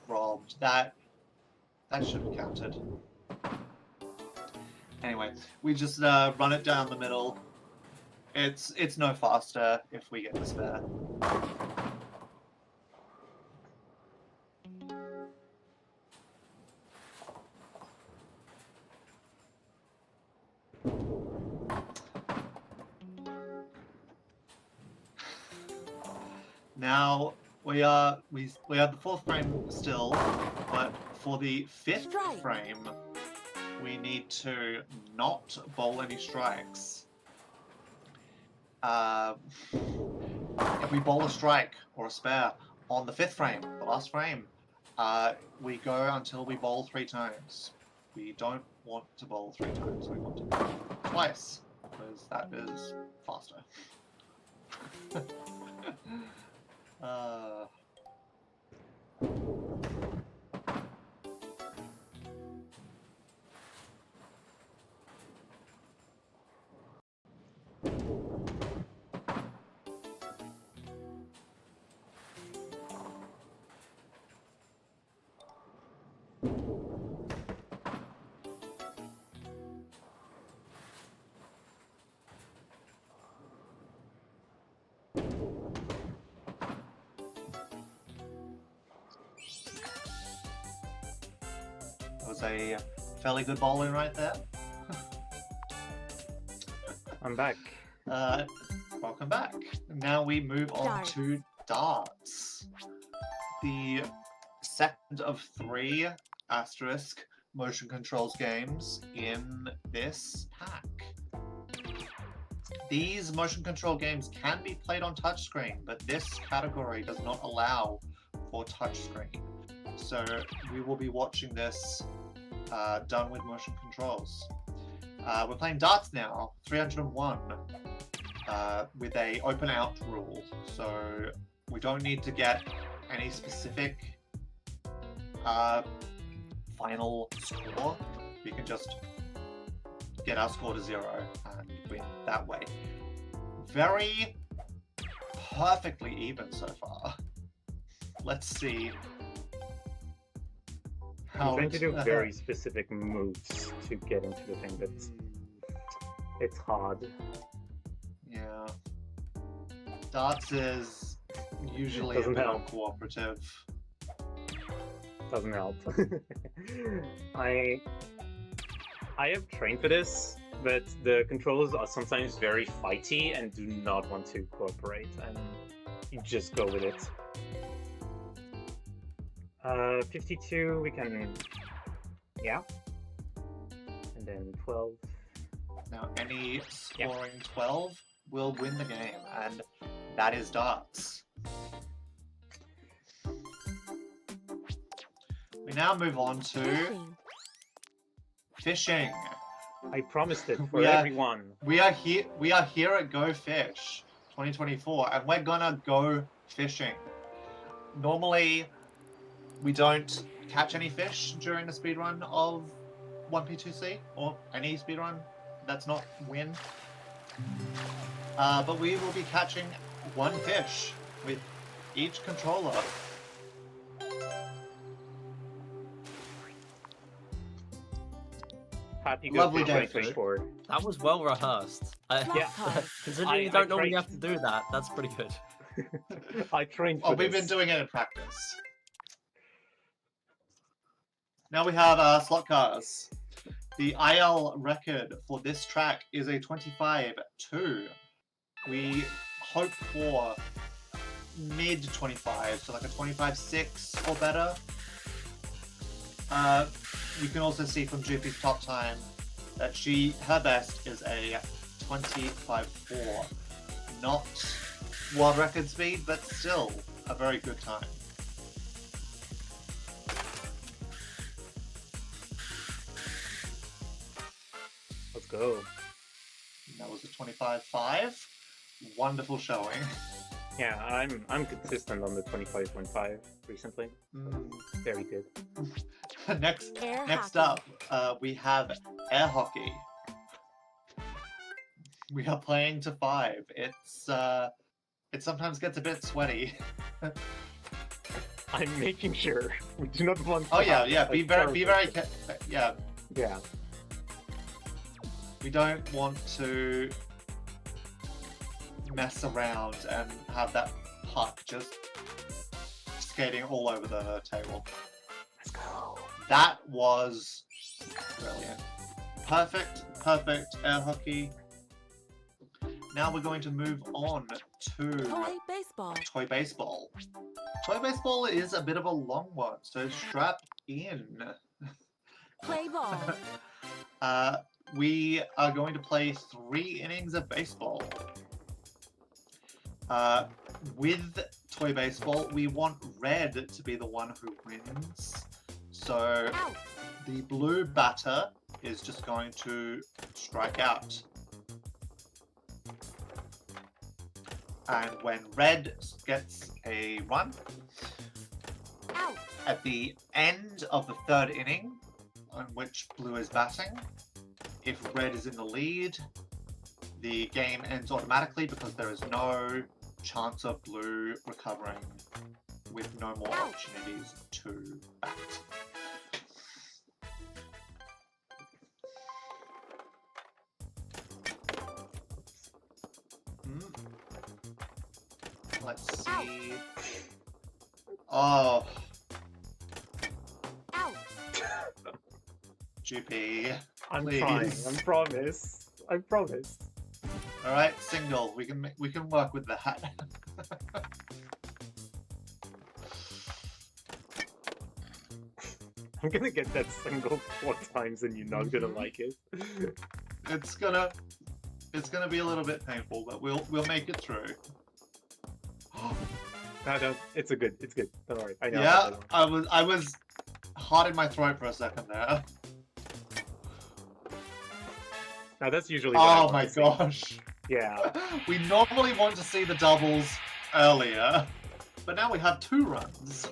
Speaker 2: robbed. That should have counted. Anyway, we just run it down the middle. It's no faster if we get the spare. Now we have the 4th frame still, but for the 5th
Speaker 4: Strike.
Speaker 2: frame, we need to not bowl any strikes. If we bowl a strike or a spare on the 5th frame, the last frame, we go until we bowl 3 times. We don't want to bowl 3 times, we want to bowl twice, because that is faster. That was a fairly good bowling right there.
Speaker 1: I'm back.
Speaker 2: Welcome back. Now we move on
Speaker 4: Darts.
Speaker 2: to darts. The second of 3 asterisk motion controls games in this pack. These motion control games can be played on touchscreen, but this category does not allow for touchscreen. So we will be watching this done with motion controls. We're playing darts now, 301, with a open out rule. So we don't need to get any specific final score. We can just get our score to 0 and win that way. Very perfectly even so far. Let's see.
Speaker 1: I'm trying to do very specific moves to get into the thing, but it's hard.
Speaker 2: Yeah. Darts is usually
Speaker 1: Doesn't
Speaker 2: a bit
Speaker 1: help.
Speaker 2: uncooperative.
Speaker 1: Doesn't help. I have trained for this, but the controllers are sometimes very fighty and do not want to cooperate, and you just go with it. 52, we can... yeah. And then 12.
Speaker 2: Now, any scoring 12 will win the game, and that is darts. We now move on to
Speaker 4: Fishing.
Speaker 2: fishing.
Speaker 1: I promised it for
Speaker 2: We are-
Speaker 1: everyone.
Speaker 2: We are here at Go Fish 2024, and we're gonna go fishing. Normally, we don't catch any fish during the speedrun of 1P2C, or any speedrun that's not win. But we will be catching one fish with each controller.
Speaker 1: Happy
Speaker 2: Lovely
Speaker 1: Good
Speaker 2: day,
Speaker 1: Fish
Speaker 2: Fish.
Speaker 1: 2024.
Speaker 3: That was well rehearsed.
Speaker 1: Yeah.
Speaker 3: Considering you
Speaker 1: I
Speaker 3: don't normally
Speaker 1: trained.
Speaker 3: have to do that, that's pretty good.
Speaker 1: I trained
Speaker 2: Oh,
Speaker 1: for
Speaker 2: we've
Speaker 1: this.
Speaker 2: been doing it in practice. Now we have slot cars. The IL record for this track is a 25-2. We hope for mid 25, so like a 25-6 or better. You can also see from Jupi's top time that her best is a 25-4. Not world record speed, but still a very good time.
Speaker 1: Let's go.
Speaker 2: That was a 25-5. Wonderful showing.
Speaker 1: Yeah, I'm consistent on the 25.5 recently. Very good.
Speaker 2: Next
Speaker 4: Air
Speaker 2: Next
Speaker 4: hockey.
Speaker 2: up, we have air hockey. We are playing to 5. It sometimes gets a bit sweaty.
Speaker 1: I'm making sure we do not want.
Speaker 2: Oh
Speaker 1: to
Speaker 2: yeah,
Speaker 1: have
Speaker 2: yeah.
Speaker 1: a
Speaker 2: Be very,
Speaker 1: terrible-
Speaker 2: yeah.
Speaker 1: Yeah.
Speaker 2: We don't want to mess around and have that puck just skating all over the table.
Speaker 1: Let's go.
Speaker 2: That was brilliant. Perfect air hockey. Now we're going to move on to
Speaker 4: Toy baseball.
Speaker 2: toy baseball. Toy baseball is a bit of a long one, so strap in.
Speaker 4: Play ball.
Speaker 2: We are going to play 3 innings of baseball. With toy baseball, we want red to be the one who wins. So
Speaker 4: Out.
Speaker 2: the blue batter is just going to strike out. And when red gets a run,
Speaker 4: Out.
Speaker 2: at the end of the 3rd inning, on which blue is batting, if red is in the lead, the game ends automatically because there is no chance of blue recovering with no more opportunities to bat. Let's see. Oh,
Speaker 4: Out.
Speaker 2: Jupi.
Speaker 1: I'm
Speaker 2: Please.
Speaker 1: trying. I promise. I promise.
Speaker 2: All right, single. We can work with that.
Speaker 1: I'm gonna get that single 4 times and you're not gonna like it.
Speaker 2: It's gonna be a little bit painful, but we'll make it through.
Speaker 1: No, it's good. Don't worry. I know.
Speaker 2: Yeah, I was hot in my throat for a second there.
Speaker 1: Now that's usually. What I
Speaker 2: Oh
Speaker 1: want
Speaker 2: my
Speaker 1: to see.
Speaker 2: gosh.
Speaker 1: Yeah.
Speaker 2: We normally want to see the doubles earlier, but now we have 2 runs.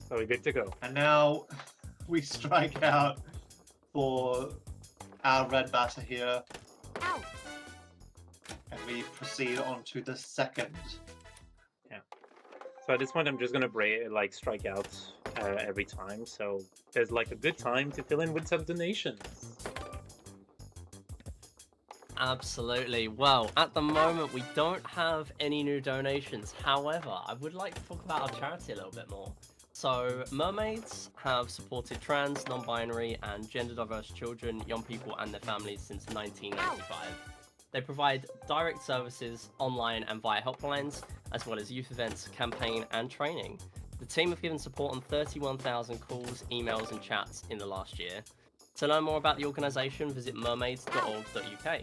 Speaker 1: So we're good to go.
Speaker 2: And now we strike out for our red batter here,
Speaker 4: Out.
Speaker 2: and we proceed on to the 2nd.
Speaker 1: So at this point, I'm just gonna strike out every time. So there's like a good time to fill in with some donations.
Speaker 3: Absolutely. Well, at the moment, we don't have any new donations. However, I would like to talk about our charity a little bit more. So, Mermaids have supported trans, non-binary, and gender-diverse children, young people, and their families since 1995. They provide direct services online and via helplines, as well as youth events, campaign, and training. The team have given support on 31,000 calls, emails, and chats in the last year. To learn more about the organisation, visit mermaids.org.uk.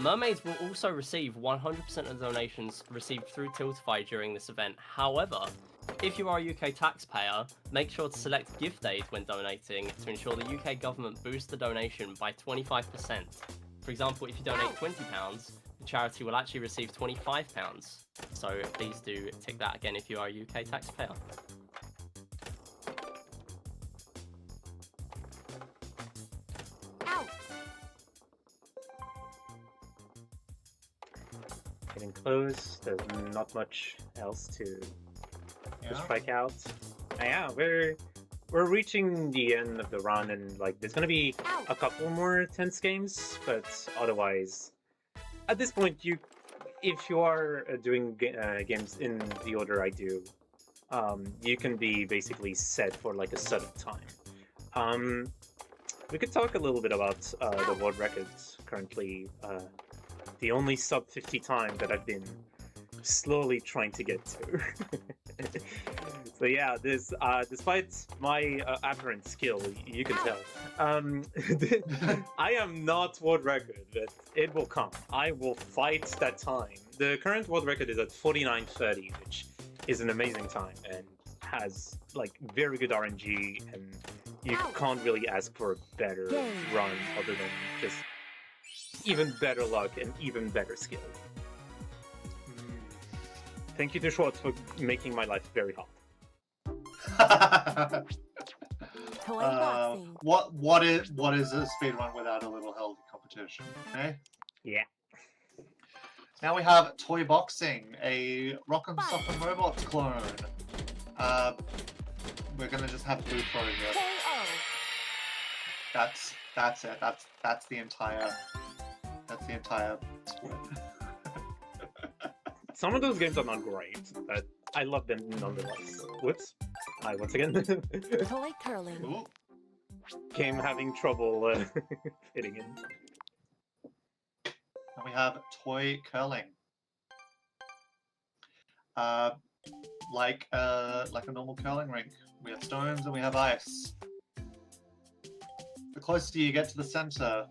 Speaker 3: Mermaids will also receive 100% of the donations received through Tiltify during this event. However, If you are a UK taxpayer, make sure to select gift aid when donating to ensure the UK government boosts the donation by 25%. For example, if you donate £20, the charity will actually receive £25. So please do tick that again if you are a UK taxpayer.
Speaker 4: Out.
Speaker 1: Getting close. There's not much else to strike out. Yeah, we're reaching the end of the run, and like there's gonna be a couple more tense games, but otherwise, at this point, if you are doing games in the order I do, you can be basically set for like a set of time. We could talk a little bit about the world records currently. The only sub 50 time that I've been slowly trying to get to. So yeah, this despite my apparent skill, you can tell, I am not world record, but it will come. I will fight that time. The current world record is at 49:30, which is an amazing time and has like very good RNG, and you can't really ask for a better run other than just even better luck and even better skill. Thank you to Schwartz for making my life very hard.
Speaker 4: Toy boxing.
Speaker 2: What is a speedrun without a little healthy competition? Okay.
Speaker 1: Yeah.
Speaker 2: Now we have toy boxing, a Rock'em Sock'em Robots clone. We're gonna just have blue throw here.
Speaker 4: KO.
Speaker 2: That's it. That's the entire split.
Speaker 1: Some of those games are not great, but I love them nonetheless. Whoops. I once again
Speaker 4: Toy curling.
Speaker 2: Ooh.
Speaker 1: came having trouble fitting in.
Speaker 2: And we have toy curling. Like a normal curling rink. We have stones and we have ice. The closer you get to the center,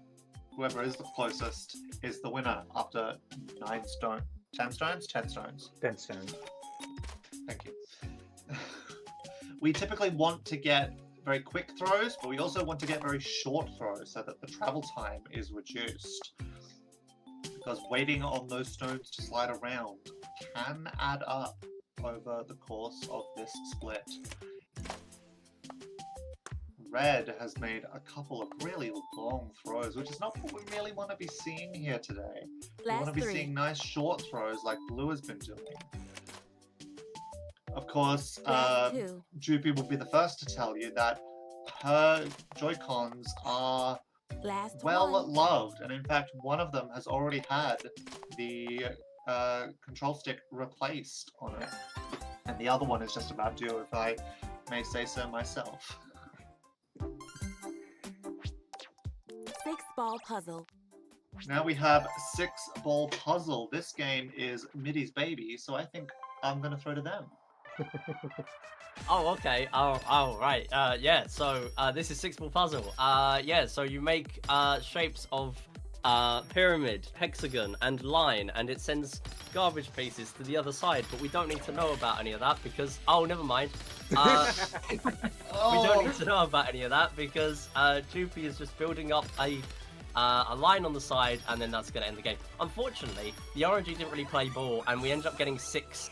Speaker 2: whoever is the closest is the winner after 10 stones. 10 stones?
Speaker 1: 10 stones.
Speaker 2: Thank you. We typically want to get very quick throws, but we also want to get very short throws so that the travel time is reduced. Because waiting on those stones to slide around can add up over the course of this split. Red has made a couple of really long throws, which is not what we really want to be seeing here today. We want to be seeing nice short throws like Blue has been doing. Of course, Jupi will be the first to tell you that her Joy-Cons are well loved, and in fact, one of them has already had the control stick replaced on it, and the other one is just about due, if I may say so myself.
Speaker 4: 6-ball puzzle.
Speaker 2: Now we have 6-ball puzzle. This game is Middy's baby, so I think I'm going to throw to them.
Speaker 3: Oh, okay. Oh, right. Yeah, so this is 6-ball puzzle. Yeah, so you make shapes of pyramid, hexagon, and line, and it sends garbage pieces to the other side, but we don't need to know about any of that because... Oh, never mind. We don't need to know about any of that because Jupi is just building up a line on the side, and then that's going to end the game. Unfortunately, the RNG didn't really play ball, and we ended up getting 6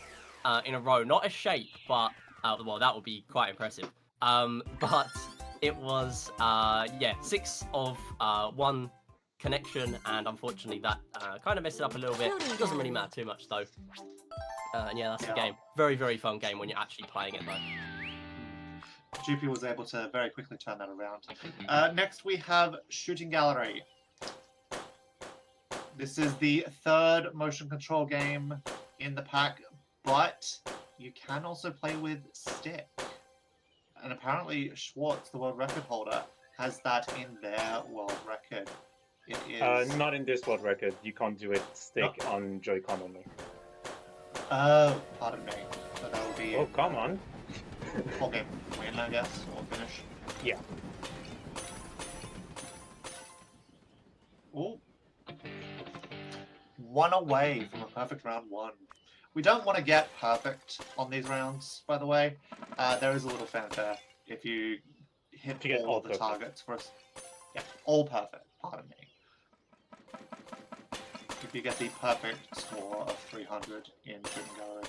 Speaker 3: in a row. Not a shape, but... well, that would be quite impressive. But it was, yeah, 6 of 1 connection, and unfortunately that kind of messed it up a little bit. It doesn't really matter too much, though. And yeah, that's the game. Very, very fun game when you're actually playing it, though.
Speaker 2: Jupi was able to very quickly turn that around. Next we have Shooting Gallery. This is the 3rd motion control game in the pack, but you can also play with stick. And apparently Schwartz, the world record holder, has that in their world record. It is...
Speaker 1: not in this world record. You can't do it stick on Joy-Con only.
Speaker 2: Oh, pardon me. So that will be...
Speaker 1: Oh, come on.
Speaker 2: Whole game win, I guess, or finish.
Speaker 1: Yeah.
Speaker 2: Ooh. 1 away from a perfect round 1. We don't want to get perfect on these rounds, by the way. There is a little fanfare if you hit
Speaker 1: To get
Speaker 2: all
Speaker 1: all
Speaker 2: of the
Speaker 1: perfect.
Speaker 2: targets for us. Yeah, all perfect, pardon me. If you get the perfect score of 300 in Shooting Gallery.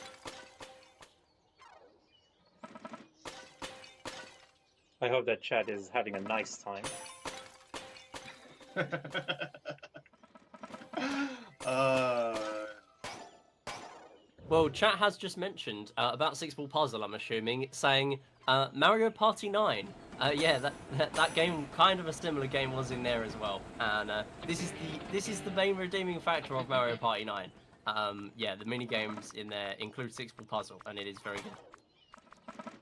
Speaker 1: I hope that chat is having a nice time.
Speaker 3: Well, chat has just mentioned about Six Ball Puzzle, I'm assuming, saying Mario Party 9. Yeah, that game, kind of a similar game, was in there as well. And this is the main redeeming factor of Mario Party 9. Yeah, the mini games in there include Six Ball Puzzle, and it is very good.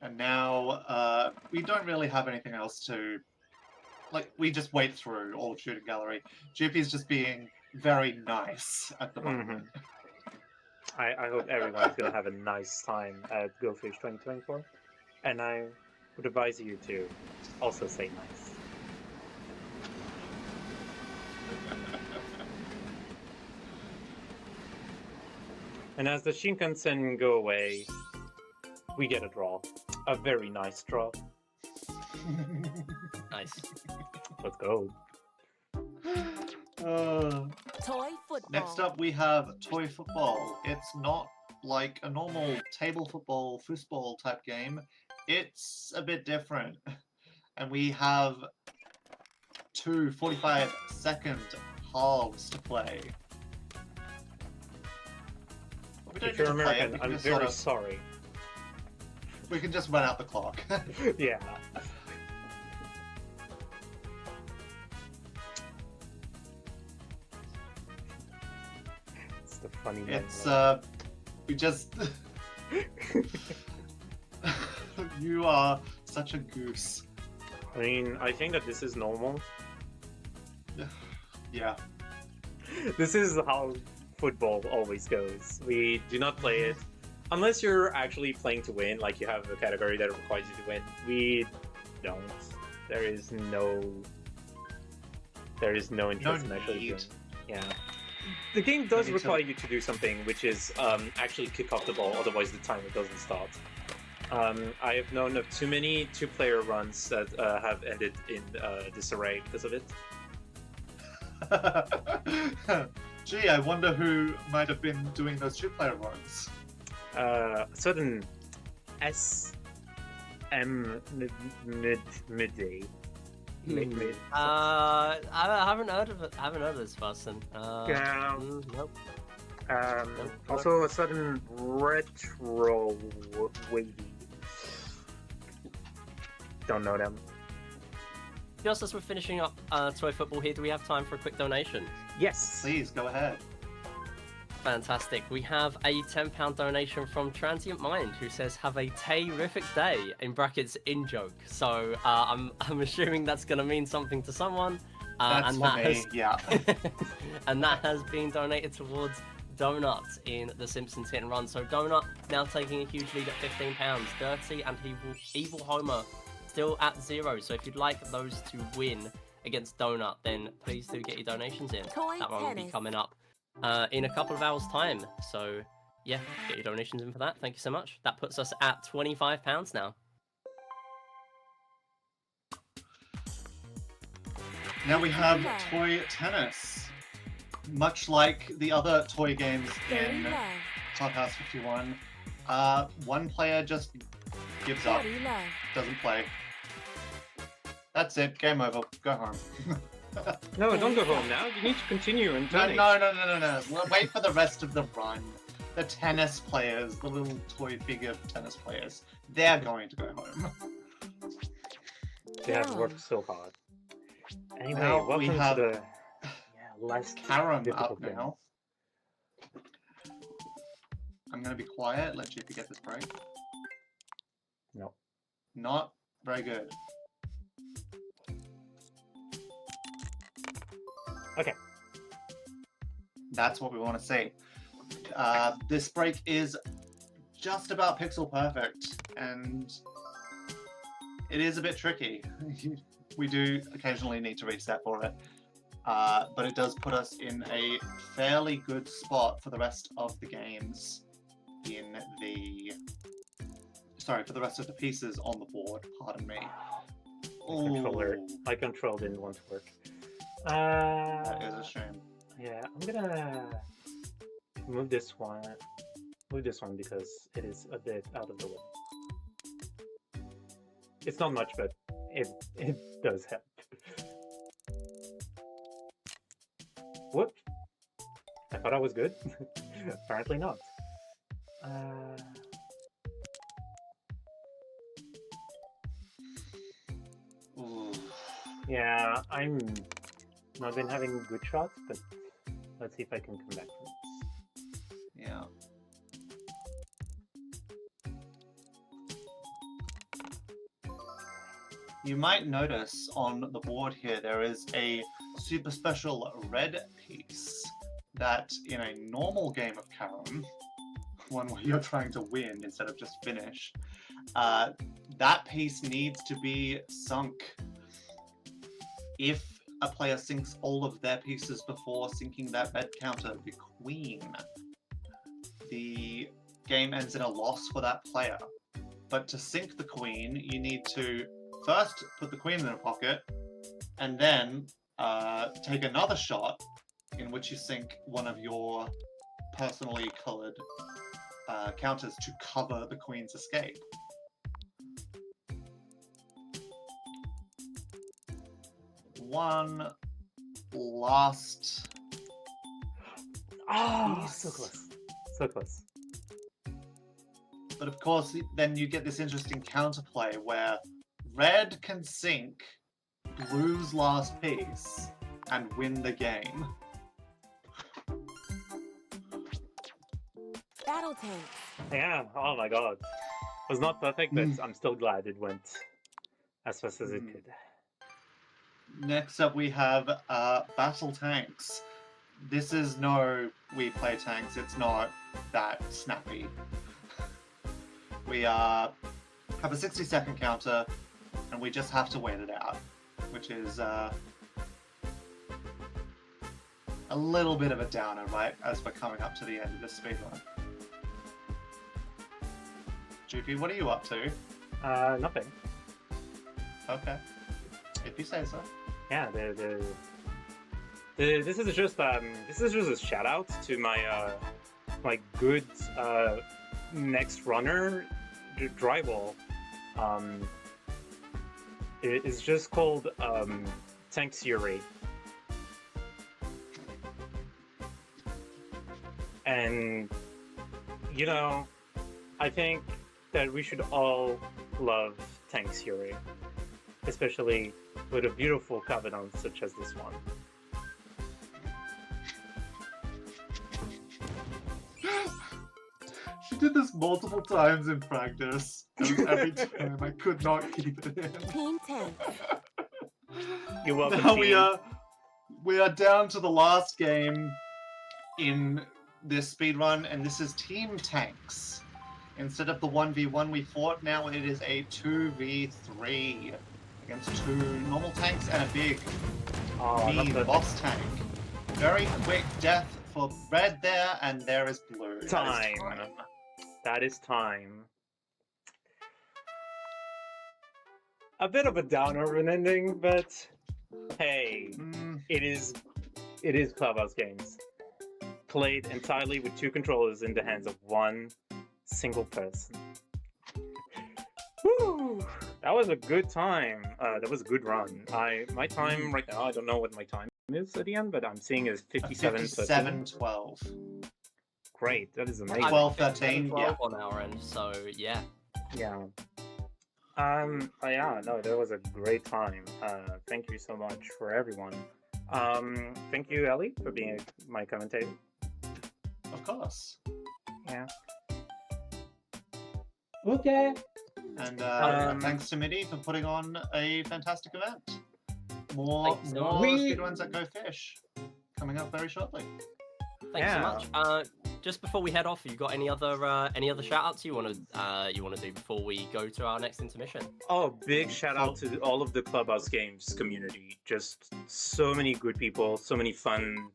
Speaker 2: And now we don't really have anything else to... Like, we just wait through all of Shooting Gallery. Jupi's just being very nice at the moment.
Speaker 1: I hope everyone's gonna have a nice time at GF2024, and I would advise you to also say nice. And as the Shinkansen go away, we get a draw. A very nice draw.
Speaker 3: Nice.
Speaker 1: Let's go.
Speaker 4: Toy football.
Speaker 2: Next up, we have Toy Football. It's not like a normal table football, foosball type game. It's a bit different. And we have two 45-second halves to play. We don't
Speaker 1: If you're
Speaker 2: need to play it,
Speaker 1: American,
Speaker 2: we can
Speaker 1: I'm
Speaker 2: just
Speaker 1: very
Speaker 2: sort of-
Speaker 1: sorry.
Speaker 2: We can just run out the clock.
Speaker 1: Yeah. It's the funny
Speaker 2: It's,
Speaker 1: moment.
Speaker 2: we just... You are such a goose.
Speaker 1: I mean, I think that this is normal.
Speaker 2: Yeah.
Speaker 1: This is how football always goes. We do not play it unless you're actually playing to win, like you have a category that requires you to win. We don't. There is no interest in actually
Speaker 2: need.
Speaker 1: doing. Yeah. The game does
Speaker 2: need to-
Speaker 1: require you to do something, which is actually kick off the ball, otherwise the timer doesn't start. I have known of too many two-player runs that have ended in disarray because of it.
Speaker 2: Gee, I wonder who might have been doing those two-player runs.
Speaker 1: Certain SM midday.
Speaker 3: I haven't heard of it. I haven't heard of this person.
Speaker 1: Yeah.
Speaker 3: Nope.
Speaker 1: Also a certain retro wavy. Don't know them.
Speaker 3: Just as we're finishing up Toy Football here, do we have time for a quick donation?
Speaker 1: Yes.
Speaker 2: Please, go ahead.
Speaker 3: Fantastic. We have a £10 donation from Transient Mind, who says, "Have a terrific day," in brackets, in joke. So I'm assuming that's going to mean something to someone.
Speaker 2: That's
Speaker 3: and
Speaker 2: for
Speaker 3: that
Speaker 2: me,
Speaker 3: has,
Speaker 2: yeah.
Speaker 3: and that has been donated towards Donut in The Simpsons Hit and Run. So Donut now taking a huge lead at £15. Dirty and Evil Homer still at 0. So if you'd like those to win against Donut, then please do get your donations in.
Speaker 4: Toy
Speaker 3: That one will be
Speaker 4: tennis.
Speaker 3: coming up in a couple of hours' time. So yeah, get your donations in for that. Thank you so much. That puts us at £25 now.
Speaker 2: Now we have Toy Tennis. Much like the other toy games
Speaker 4: Dirty
Speaker 2: in
Speaker 4: love.
Speaker 2: Clubhouse 51, one player just gives up,
Speaker 4: Dirty love.
Speaker 2: doesn't play. That's it, game over, go home.
Speaker 1: No, don't go home now. You need to continue and
Speaker 2: No,
Speaker 1: donate.
Speaker 2: no. We'll wait for the rest of the run. The tennis players, the little toy figure tennis players, they're going to go home.
Speaker 1: They have
Speaker 4: Yeah.
Speaker 1: worked so hard. Anyway,
Speaker 2: Now we
Speaker 1: welcome
Speaker 2: have
Speaker 1: to the less
Speaker 2: Karam
Speaker 1: difficult
Speaker 2: up
Speaker 1: game.
Speaker 2: now. I'm gonna be quiet, let Jupi get this break.
Speaker 1: No.
Speaker 2: Not very good.
Speaker 1: Okay.
Speaker 2: That's what we want to see. This break is just about pixel perfect, and it is a bit tricky. We do occasionally need to reset for it. but it does put us in a fairly good spot for the rest of the games in the... Sorry, for the rest of the pieces on the board, pardon me.
Speaker 1: My control didn't want to work.
Speaker 2: That is a shame.
Speaker 1: Yeah, I'm gonna move this one. Move this one because it is a bit out of the way. It's not much, but it does help. Whoop! I thought I was good. Apparently not.
Speaker 2: Ooh.
Speaker 1: Yeah, I'm not been having good shots, but let's see if I can come back from this.
Speaker 2: Yeah. You might notice on the board here there is a super special red piece that in a normal game of Carom, one where you're trying to win instead of just finish, that piece needs to be sunk. If a player sinks all of their pieces before sinking that red counter, the queen, the game ends in a loss for that player. But to sink the queen, you need to first put the queen in a pocket, and then take another shot in which you sink one of your personally colored counters to cover the queen's escape. One last piece.
Speaker 1: So close. So close.
Speaker 2: But of course, then you get this interesting counterplay where red can sink blue's last piece and win the game.
Speaker 4: Battle tanks.
Speaker 1: Yeah, oh my god. It was not perfect, but I'm still glad it went as fast as it could.
Speaker 2: Next up we have battle tanks. This is no we play tanks, it's not that snappy. We have a 60-second counter, and we just have to wait it out, which is a little bit of a downer, right, as we're coming up to the end of this speedrun. Jupi, what are you up to?
Speaker 1: Nothing.
Speaker 2: Okay. If you say so.
Speaker 1: Yeah, this is just a shout out to my my good next runner drywall. It is just called Tank Fury, and you know, I think that we should all love Tank Fury, especially with a beautiful covenant such as this one.
Speaker 2: She did this multiple times in practice, and every time I could not keep it in.
Speaker 4: Team tank.
Speaker 1: You're welcome.
Speaker 2: Now
Speaker 1: team.
Speaker 2: we are down to the last game in this speedrun, and this is Team Tanks. Instead of the 1v1 we fought, now it is a 2v3 against two normal tanks and a big mean boss tank. Very quick death for red there, and there is blue.
Speaker 1: Time. That is time. A bit of a downer of an ending, but hey, it is Clubhouse games. Played entirely with two controllers in the hands of one single person. Woo! That was a good time. That was a good run. My time right now, I don't know what my time is at the end, but I'm seeing is
Speaker 2: 57:12.
Speaker 1: Great, that is amazing.
Speaker 2: 12:13,
Speaker 3: 12
Speaker 2: yeah.
Speaker 3: on our end, so yeah.
Speaker 1: Yeah. Yeah, no, that was a great time. Thank you so much for everyone. Thank you, Ellie, for being my commentator.
Speaker 2: Of course.
Speaker 1: Yeah. Okay.
Speaker 2: And thanks to Midi for putting on a fantastic event. More
Speaker 3: Thanks so
Speaker 2: more
Speaker 3: much.
Speaker 2: speedruns at Go Fish coming up very shortly.
Speaker 3: Thanks so much. just before we head off, you got any other shout outs you want to do before we go to our next intermission?
Speaker 1: Oh, big shout out to all of the Clubhouse Games community. Just so many good people, so many fun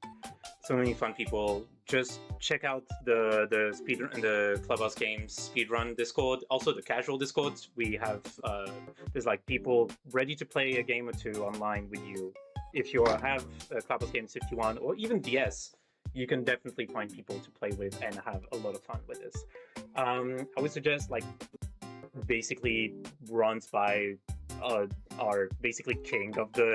Speaker 1: people. Just check out the speedrun and the Clubhouse Games speedrun Discord. Also the casual Discord. We have there's like people ready to play a game or two online with you. If you have Clubhouse Games 51 or even DS, you can definitely find people to play with and have a lot of fun with this. I would suggest like basically runs by our basically king of the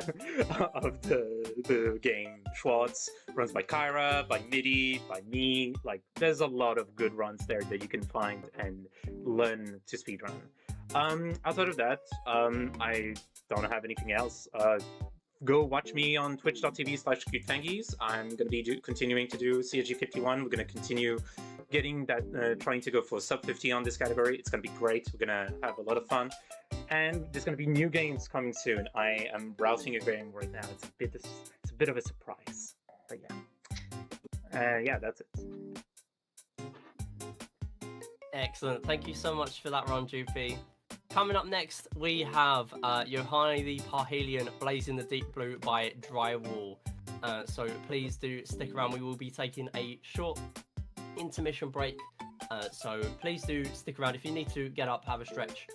Speaker 1: of the game, Schwartz, runs by Kyra, by Midi, by me. Like there's a lot of good runs there that you can find and learn to speedrun. Outside of that, I don't have anything else. Go watch me on twitch.tv/cutefangies. I'm going to be continuing to do CSG51. We're going to continue getting that, trying to go for sub 50 on this category. It's going to be great. We're going to have a lot of fun. And there's going to be new games coming soon. I am browsing a game right now. It's a bit of a surprise. But yeah. Yeah, that's it.
Speaker 3: Excellent. Thank you so much for that, Ron Jupi. Coming up next, we have Yohani the Parhelion Blazing the Deep Blue by Drywall. So please do stick around. We will be taking a short intermission break. So please do stick around. If you need to get up, have a stretch,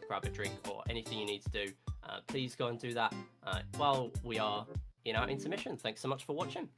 Speaker 3: grab a drink or anything you need to do, please go and do that while we are in our intermission. Thanks so much for watching.